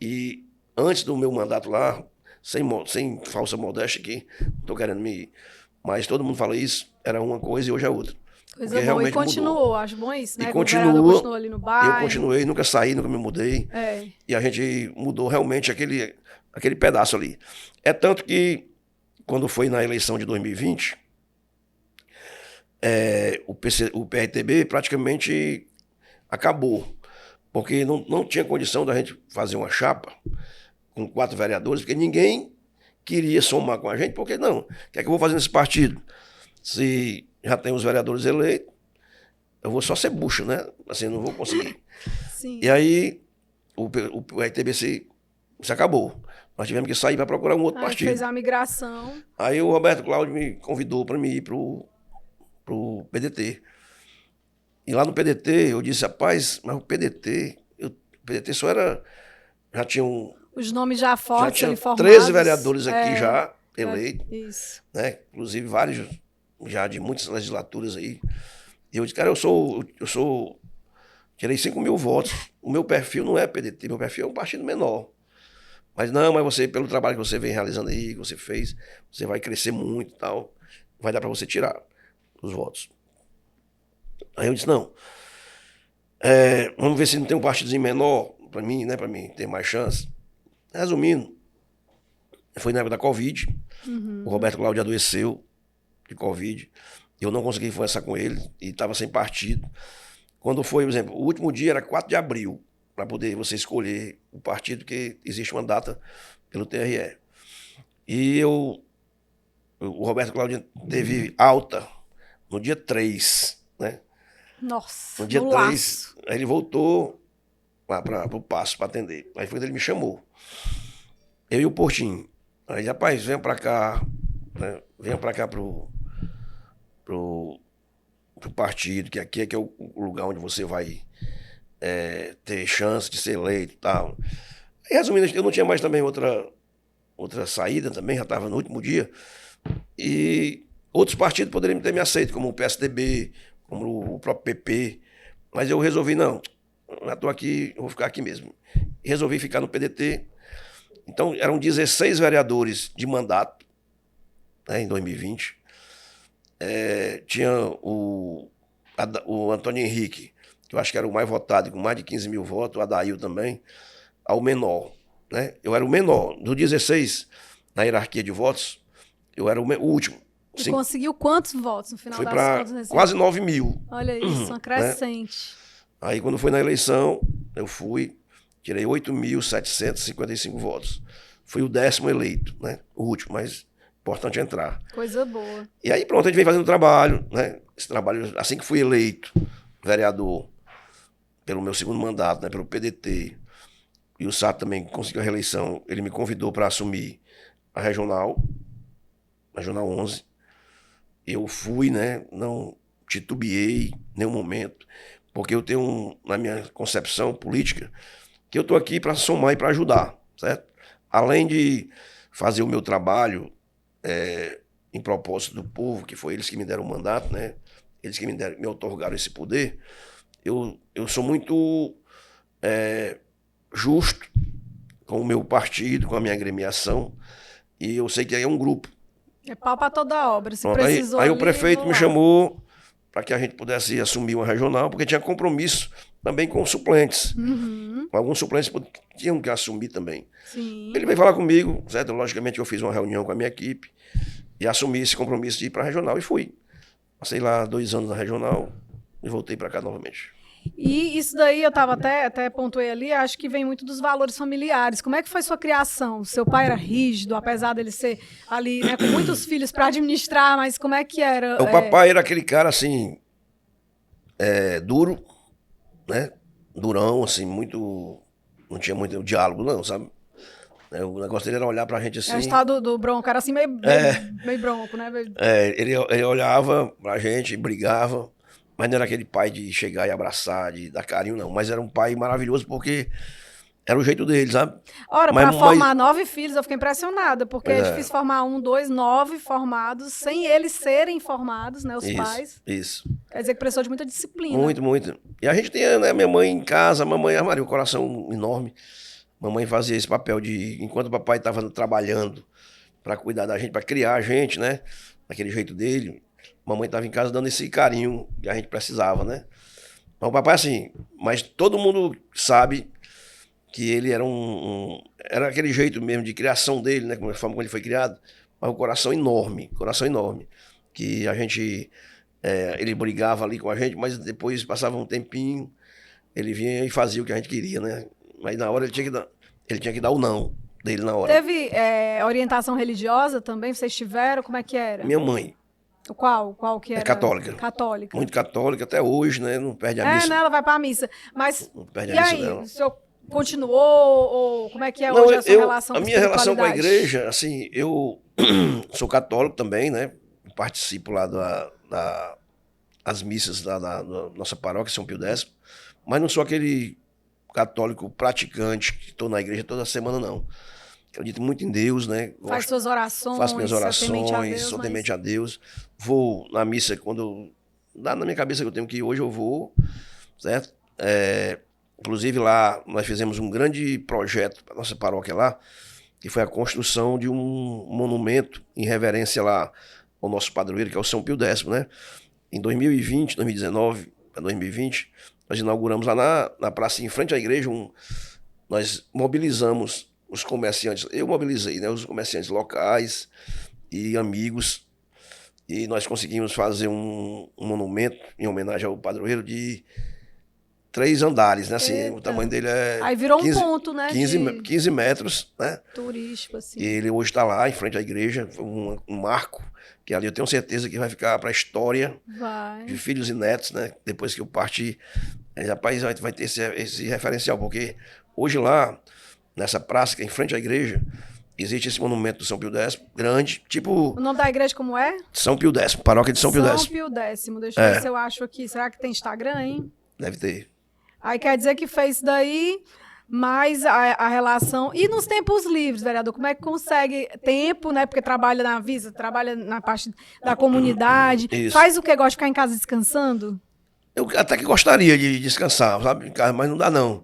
Speaker 2: e antes do meu mandato lá, sem falsa modéstia aqui, não estou querendo mas todo mundo fala isso, era uma coisa e hoje é outra.
Speaker 1: Coisa boa, e continuou, mudou. Acho bom isso, né?
Speaker 2: E continuou
Speaker 1: ali no bairro.
Speaker 2: Eu continuei, nunca saí, nunca me mudei. E a gente mudou realmente aquele pedaço ali. É tanto que, quando foi na eleição de 2020, o PRTB praticamente acabou, porque não tinha condição da gente fazer uma chapa com 4 vereadores, porque ninguém queria somar com a gente, porque não, o que é que eu vou fazer nesse partido? Se já tem os vereadores eleitos, eu vou só ser bucho, né? Assim, não vou conseguir.
Speaker 1: Sim.
Speaker 2: E aí, o RTB se acabou. Nós tivemos que sair para procurar um outro partido.
Speaker 1: Fez a migração.
Speaker 2: Aí o Roberto Cláudio me convidou para me ir pro PDT. E lá no PDT, eu disse, rapaz, mas o PDT só era... Já tinham...
Speaker 1: Os nomes já fortes,
Speaker 2: já tinha
Speaker 1: formados.
Speaker 2: 13 vereadores aqui já eleitos.
Speaker 1: Isso.
Speaker 2: Né? Inclusive vários já de muitas legislaturas aí. E eu disse, cara, eu sou... Tirei 5 mil votos. O meu perfil não é PDT, meu perfil é um partido menor. Mas não, mas você, pelo trabalho que você vem realizando aí, que você fez, você vai crescer muito e tal. Vai dar para você tirar os votos. Aí eu disse, não. Vamos ver se não tem um partidozinho menor para mim, né? Para mim ter mais chance. Resumindo, foi na época da Covid. O Roberto Cláudio adoeceu de Covid. Eu não consegui conversar com ele e estava sem partido. Quando foi, por exemplo, o último dia era 4 de abril, para poder você escolher o partido, porque existe uma data pelo TRE. E o Roberto Cláudio teve alta no dia 3, né?
Speaker 1: Nossa,
Speaker 2: no dia 3,
Speaker 1: laço.
Speaker 2: Aí ele voltou lá para o Paço para atender. Aí foi quando ele me chamou. Eu e o Portinho. Aí, rapaz, venha para cá, né? Venha para cá pro partido, que aqui é o lugar onde você vai ter chance de ser eleito e tal. E, resumindo, eu não tinha mais também outra saída também, já estava no último dia. E outros partidos poderiam ter me aceito, como o PSDB, como o próprio PP. Mas eu resolvi, não, já estou aqui, eu vou ficar aqui mesmo. E resolvi ficar no PDT. Então, eram 16 vereadores de mandato, né, em 2020. Tinha o Antônio Henrique, que eu acho que era o mais votado, com mais de 15 mil votos, o Adail também, ao menor. Né? Eu era o menor. Do 16, na hierarquia de votos, eu era o último.
Speaker 1: E conseguiu quantos votos no final
Speaker 2: das
Speaker 1: contas?
Speaker 2: Foi para quase 9 mil.
Speaker 1: Olha isso, uma crescente.
Speaker 2: Né? Aí, quando foi na eleição, eu tirei 8.755 votos. Fui o 10º eleito, né? O último, mas importante entrar.
Speaker 1: Coisa boa.
Speaker 2: E aí, pronto, a gente vem fazendo trabalho, né? Esse trabalho, assim que fui eleito vereador pelo meu segundo mandato, né? Pelo PDT, e o Sato também conseguiu a reeleição, ele me convidou para assumir a Regional 11. Eu fui, né? Não titubeei em nenhum momento, porque eu tenho, na minha concepção política, que eu estou aqui para somar e para ajudar, certo? Além de fazer o meu trabalho em propósito do povo, que foi eles que me deram o mandato, né? Eles que me otorgaram esse poder, eu sou muito justo com o meu partido, com a minha agremiação, e eu sei que aí é um grupo.
Speaker 1: É pau para toda obra, se
Speaker 2: Pronto,
Speaker 1: precisou.
Speaker 2: Aí o prefeito me chamou para que a gente pudesse assumir uma regional, porque tinha compromisso também com suplentes. Alguns suplentes tinham que assumir também.
Speaker 1: Sim.
Speaker 2: Ele veio falar comigo, certo? Logicamente eu fiz uma reunião com a minha equipe e assumi esse compromisso de ir para a regional e fui. Passei lá 2 anos na regional e voltei para cá novamente.
Speaker 1: E isso daí eu estava até pontuei ali, acho que vem muito dos valores familiares. Como é que foi sua criação? Seu pai era rígido, apesar dele ser ali, né, com muitos filhos para administrar, mas como é que era?
Speaker 2: O papai era aquele cara assim, duro, né? Durão, assim, muito... Não tinha muito diálogo, não, sabe? O negócio dele era olhar pra gente assim...
Speaker 1: É o estado do bronco, era assim meio bronco, né?
Speaker 2: Ele olhava pra gente, brigava, mas não era aquele pai de chegar e abraçar, de dar carinho, não. Mas era um pai maravilhoso porque era o jeito dele, sabe?
Speaker 1: Ora, para formar 9 filhos, eu fiquei impressionada, porque é difícil formar 1, 2, 9 formados, sem eles serem formados, né, os pais.
Speaker 2: Isso.
Speaker 1: Quer dizer que precisou de muita disciplina.
Speaker 2: Muito, muito. E a gente tinha, né, minha mãe em casa, mamãe, Maria, um coração enorme. Mamãe fazia esse papel de, enquanto o papai estava trabalhando para cuidar da gente, para criar a gente, né, daquele jeito dele, mamãe estava em casa dando esse carinho que a gente precisava, né. Então o papai, assim, mas todo mundo sabe que ele era era aquele jeito mesmo de criação dele, né? Como a forma como ele foi criado, mas um coração enorme, que a gente, ele brigava ali com a gente, mas depois passava um tempinho, ele vinha e fazia o que a gente queria, né? Mas na hora ele tinha que dar o não dele na hora.
Speaker 1: Teve orientação religiosa também? Vocês tiveram? Como é que era?
Speaker 2: Minha mãe.
Speaker 1: Qual que era?
Speaker 2: É católica.
Speaker 1: Católica.
Speaker 2: Muito católica, até hoje, né? Não perde a missa.
Speaker 1: Né? Ela vai pra missa. Mas,
Speaker 2: Não perde
Speaker 1: e
Speaker 2: a missa
Speaker 1: aí?
Speaker 2: dela.
Speaker 1: O senhor continuou? Ou como é que é
Speaker 2: Não,
Speaker 1: hoje a sua relação com
Speaker 2: a minha relação com a
Speaker 1: espiritualidade?
Speaker 2: igreja, assim, eu sou católico também, né? Participo lá das missas da nossa paróquia, São Pio X, mas não sou aquele católico praticante que estou na igreja toda semana, não. Acredito muito em Deus, né?
Speaker 1: Faz suas orações.
Speaker 2: Faço minhas orações,
Speaker 1: sou
Speaker 2: temente a Deus. Vou na missa quando dá na minha cabeça que eu tenho que ir hoje, eu vou, certo? Inclusive lá nós fizemos um grande projeto para nossa paróquia lá, que foi a construção de um monumento em reverência lá ao nosso padroeiro, que é o São Pio X, né? Em 2019, para 2020, nós inauguramos lá na praça, em frente à igreja, nós mobilizamos os comerciantes, eu mobilizei, né, os comerciantes locais e amigos, e nós conseguimos fazer um monumento em homenagem ao padroeiro de 3 andares, né, assim,
Speaker 1: Eita.
Speaker 2: O tamanho dele
Speaker 1: Aí virou 15, um ponto, né?
Speaker 2: 15 metros, né?
Speaker 1: Turístico, assim.
Speaker 2: E ele hoje está lá, em frente à igreja, um marco, que ali eu tenho certeza que vai ficar para a história de filhos e netos, né? Depois que eu partir, rapaz, vai ter esse referencial, porque hoje lá, nessa praça que é em frente à igreja, existe esse monumento do São Pio X, grande, tipo...
Speaker 1: O nome da igreja como é?
Speaker 2: São Pio X, paróquia de São Pio X.
Speaker 1: São Pio X, deixa eu ver se eu acho aqui. Será que tem Instagram, hein?
Speaker 2: Deve ter.
Speaker 1: Aí quer dizer que fez daí, mais a relação... E nos tempos livres, vereador, como é que consegue tempo, né? Porque trabalha na Visa, trabalha na parte da comunidade.
Speaker 2: Isso.
Speaker 1: Faz o quê? Gosta de ficar em casa descansando?
Speaker 2: Eu até que gostaria de descansar, sabe? Mas não dá, não.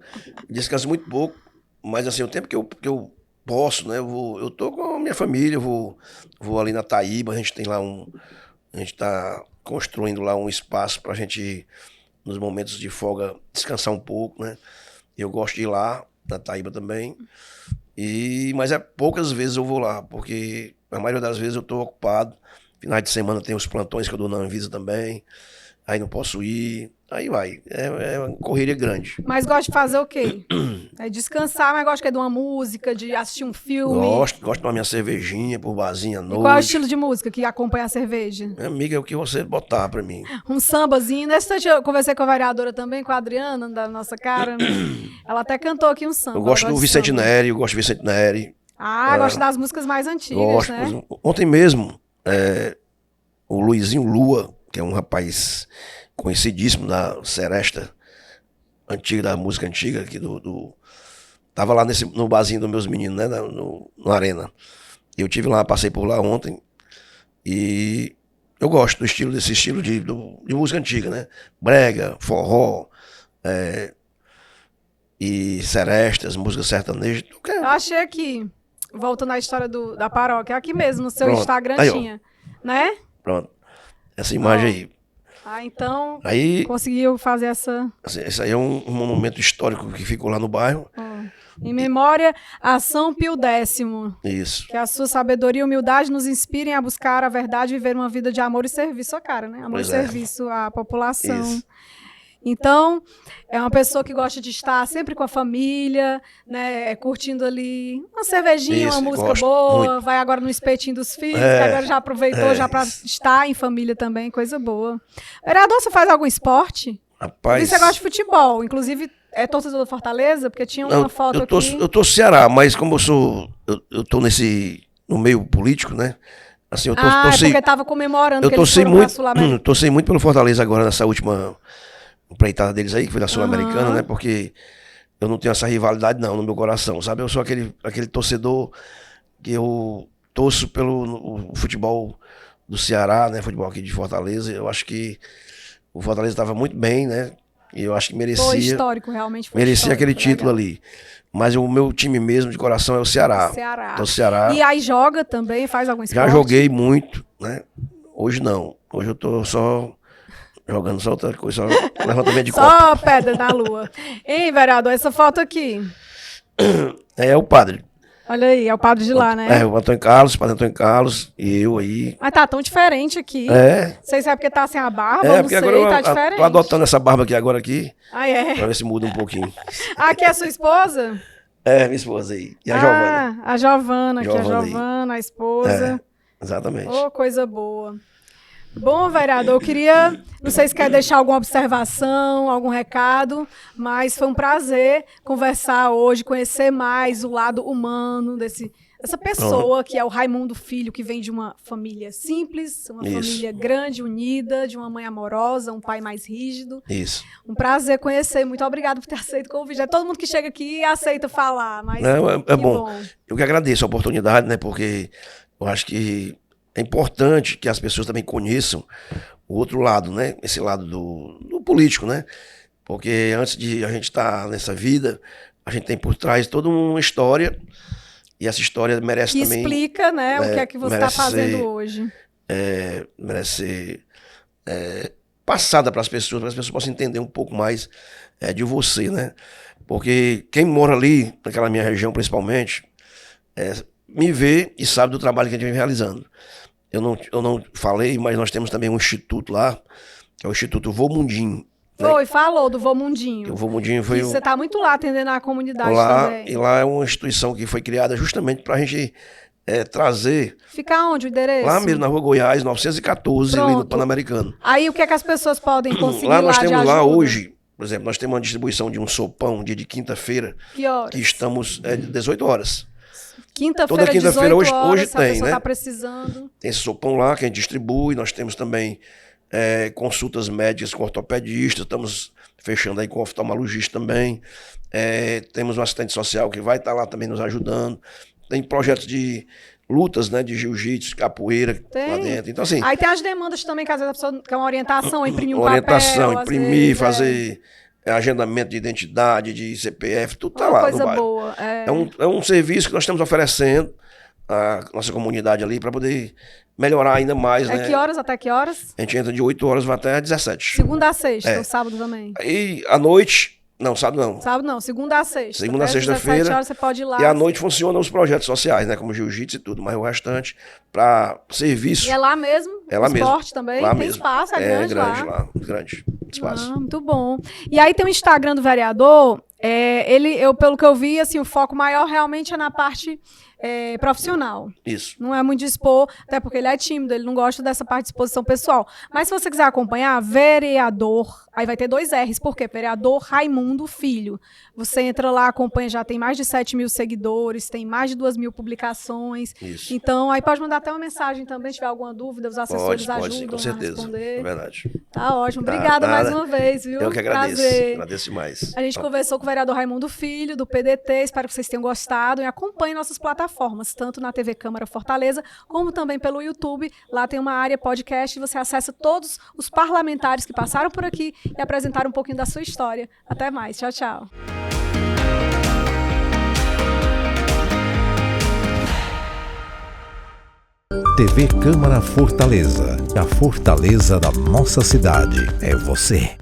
Speaker 2: Descanso muito pouco. Mas assim, o tempo que eu posso, né? Eu tô com a minha família, vou ali na Taíba, a gente tem lá a gente tá construindo lá um espaço pra gente, nos momentos de folga, descansar um pouco, né? Eu gosto de ir lá, na Taíba também. Mas poucas vezes eu vou lá, porque a maioria das vezes eu tô ocupado. Finais de semana tem os plantões que eu dou na Anvisa também. Aí não posso ir, aí vai. É uma correria grande.
Speaker 1: Mas gosta de fazer o quê? É descansar, mas gosta de uma música, de assistir um filme?
Speaker 2: Gosto de tomar minha cervejinha por barzinho à noite.
Speaker 1: E qual é o estilo de música que acompanha a cerveja?
Speaker 2: Minha amiga, é o que você botar pra mim.
Speaker 1: Um sambazinho. Nesse instante eu conversei com a vereadora também, com a Adriana, da nossa cara. Ela até cantou aqui um samba.
Speaker 2: Eu gosto do Vicente Neri, eu gosto de Vicente Neri.
Speaker 1: Gosto das músicas mais antigas,
Speaker 2: gosto,
Speaker 1: né?
Speaker 2: Ontem mesmo, o Luizinho Lua, que é um rapaz conhecidíssimo da seresta antiga, da música antiga aqui tava lá no barzinho dos meus meninos, né, no Arena. Eu tive lá, passei por lá ontem e eu gosto desse estilo de música antiga, né? Brega, forró, e serestas, música sertaneja.
Speaker 1: Eu achei aqui, voltando à história da paróquia, aqui mesmo, no seu Instagram
Speaker 2: aí,
Speaker 1: tinha, né?
Speaker 2: Pronto. Essa imagem aí.
Speaker 1: Então,
Speaker 2: aí
Speaker 1: conseguiu fazer essa...
Speaker 2: Esse aí é um monumento histórico que ficou lá no bairro.
Speaker 1: Em memória a São Pio X.
Speaker 2: Isso.
Speaker 1: Que a sua sabedoria e humildade nos inspirem a buscar a verdade e viver uma vida de amor e serviço à cara, né? Amor e serviço à população. Isso. Então, é uma pessoa que gosta de estar sempre com a família, né, curtindo ali uma cervejinha, uma música boa, muito. Vai agora no espetinho dos filhos, que agora já aproveitou já para estar em família também, coisa boa. Vereador, você faz algum esporte?
Speaker 2: Rapaz...
Speaker 1: Você gosta de futebol, inclusive é torcedor do Fortaleza, porque tinha uma foto aqui...
Speaker 2: Eu tô Ceará, mas como eu tô no meio político, né? Assim, eu
Speaker 1: torci, porque estava comemorando que eles foram pra Sul-Americana.
Speaker 2: Eu torci muito pelo Fortaleza agora nessa última... empreitada deles aí, que foi da Sul-Americana, né? Porque eu não tenho essa rivalidade, não, no meu coração, sabe? Eu sou aquele torcedor que eu torço pelo futebol do Ceará, né? Futebol aqui de Fortaleza. Eu acho que o Fortaleza estava muito bem, né? E eu acho que merecia...
Speaker 1: Foi histórico, realmente foi
Speaker 2: merecia
Speaker 1: histórico,
Speaker 2: aquele título ali. Mas o meu time mesmo de coração é o Ceará. Então, Ceará.
Speaker 1: E aí joga também, faz algum esporte?
Speaker 2: Já joguei muito, né? Hoje não. Hoje eu tô só... jogando só outra coisa, só levantamento de copo.
Speaker 1: Só pedra na lua. Hein, vereador, essa foto aqui?
Speaker 2: É o padre.
Speaker 1: Olha aí, é o padre de lá, né?
Speaker 2: É, o Antônio Carlos, o padre Antônio Carlos, e eu aí.
Speaker 1: Mas tá tão diferente aqui.
Speaker 2: É.
Speaker 1: Sei se é porque tá sem a barba,
Speaker 2: É,
Speaker 1: não
Speaker 2: porque
Speaker 1: sei,
Speaker 2: agora
Speaker 1: tá
Speaker 2: eu
Speaker 1: diferente.
Speaker 2: tô adotando essa barba aqui agora aqui,
Speaker 1: Ah, é?
Speaker 2: pra ver se muda um pouquinho.
Speaker 1: Aqui é a sua esposa?
Speaker 2: É, minha esposa aí. E a Giovana.
Speaker 1: A Giovana, aqui
Speaker 2: Giovana
Speaker 1: a
Speaker 2: aí.
Speaker 1: Giovana, a esposa.
Speaker 2: Exatamente.
Speaker 1: Oh, coisa boa. Bom, vereador, eu queria, não sei se quer deixar alguma observação, algum recado, mas foi um prazer conversar hoje, conhecer mais o lado humano dessa pessoa que é o Raimundo Filho, que vem de uma família simples, uma família grande, unida, de uma mãe amorosa, um pai mais rígido.
Speaker 2: Isso.
Speaker 1: Um prazer conhecer, muito obrigado por ter aceito o convite. É todo mundo que chega aqui e aceita falar, mas
Speaker 2: é bom. Eu que agradeço a oportunidade, né, porque eu acho que é importante que as pessoas também conheçam o outro lado, né? Esse lado do político, né? Porque antes de a gente estar nessa vida, a gente tem por trás toda uma história, e essa história merece
Speaker 1: que
Speaker 2: também...
Speaker 1: explica, né, o que é que você está fazendo hoje.
Speaker 2: Merece ser passada para as pessoas possam entender um pouco mais de você, né? Porque quem mora ali, naquela minha região principalmente, me vê e sabe do trabalho que a gente vem realizando. Eu não falei, mas nós temos também um instituto lá, que é o Instituto Vô Mundinho.
Speaker 1: Foi, falou do Vô Mundinho.
Speaker 2: O Vô Mundinho foi
Speaker 1: você está muito lá atendendo a comunidade
Speaker 2: lá,
Speaker 1: também.
Speaker 2: E lá é uma instituição que foi criada justamente para a gente trazer...
Speaker 1: Fica onde o endereço?
Speaker 2: Lá mesmo, na Rua Goiás, 914, ali no Pan-Americano.
Speaker 1: Aí o que é que as pessoas podem conseguir
Speaker 2: lá? Nós temos lá
Speaker 1: ajuda?
Speaker 2: hoje, por exemplo, nós temos uma distribuição de um sopão, dia de quinta-feira.
Speaker 1: Que horas?
Speaker 2: Que estamos 18 horas.
Speaker 1: Quinta-feira,
Speaker 2: toda quinta-feira hoje
Speaker 1: tem,
Speaker 2: né?
Speaker 1: Tá precisando.
Speaker 2: Tem esse sopão lá que a gente distribui. Nós temos também consultas médicas com ortopedistas. Estamos fechando aí com oftalmologista também. Temos um assistente social que vai estar lá também nos ajudando. Tem projetos de lutas, né? De jiu-jitsu, capoeira lá dentro. Então, assim...
Speaker 1: Aí tem as demandas também, que às vezes a pessoa quer uma orientação, imprimir um
Speaker 2: orientação,
Speaker 1: papel.
Speaker 2: Imprimir, fazer... agendamento de identidade, de CPF, tudo tá lá
Speaker 1: coisa
Speaker 2: no bairro.
Speaker 1: Boa.
Speaker 2: É um serviço que nós estamos oferecendo à nossa comunidade ali para poder melhorar ainda mais, né?
Speaker 1: Que horas até que horas?
Speaker 2: A gente entra de 8 horas, vai até 17.
Speaker 1: Segunda a sexta, ou sábado também?
Speaker 2: E à noite... Não, sábado não.
Speaker 1: Sábado não, segunda a sexta.
Speaker 2: Segunda a sexta-feira.
Speaker 1: 17 horas você pode ir lá.
Speaker 2: E à noite funcionam os projetos sociais, né? Como jiu-jitsu e tudo, mas o restante para serviço.
Speaker 1: E é lá mesmo?
Speaker 2: É lá mesmo.
Speaker 1: Esporte também?
Speaker 2: Lá
Speaker 1: tem
Speaker 2: mesmo.
Speaker 1: Espaço, é grande lá.
Speaker 2: Grande espaço.
Speaker 1: Muito bom. E aí tem o Instagram do vereador, pelo que eu vi, assim, o foco maior realmente é na parte profissional.
Speaker 2: Isso.
Speaker 1: Não é muito de expor, até porque ele é tímido, ele não gosta dessa parte de exposição pessoal. Mas se você quiser acompanhar, vereador, aí vai ter 2 R's, por quê? Vereador Raimundo Filho. Você entra lá, acompanha, já tem mais de 7 mil seguidores, tem mais de 2.000 publicações.
Speaker 2: Isso.
Speaker 1: Então, aí pode mandar até uma mensagem também, se tiver alguma dúvida, os assessores
Speaker 2: pode,
Speaker 1: ajudam
Speaker 2: sim, com certeza.
Speaker 1: a responder.
Speaker 2: É verdade.
Speaker 1: Tá ótimo. Obrigada mais uma vez, viu?
Speaker 2: Eu que agradeço.
Speaker 1: Prazer.
Speaker 2: Agradeço demais.
Speaker 1: A gente conversou com o vereador Raimundo Filho, do PDT. Espero que vocês tenham gostado e acompanhem nossas plataformas, tanto na TV Câmara Fortaleza, como também pelo YouTube. Lá tem uma área podcast e você acessa todos os parlamentares que passaram por aqui e apresentaram um pouquinho da sua história. Até mais. Tchau, tchau.
Speaker 3: TV Câmara Fortaleza. A fortaleza da nossa cidade é você.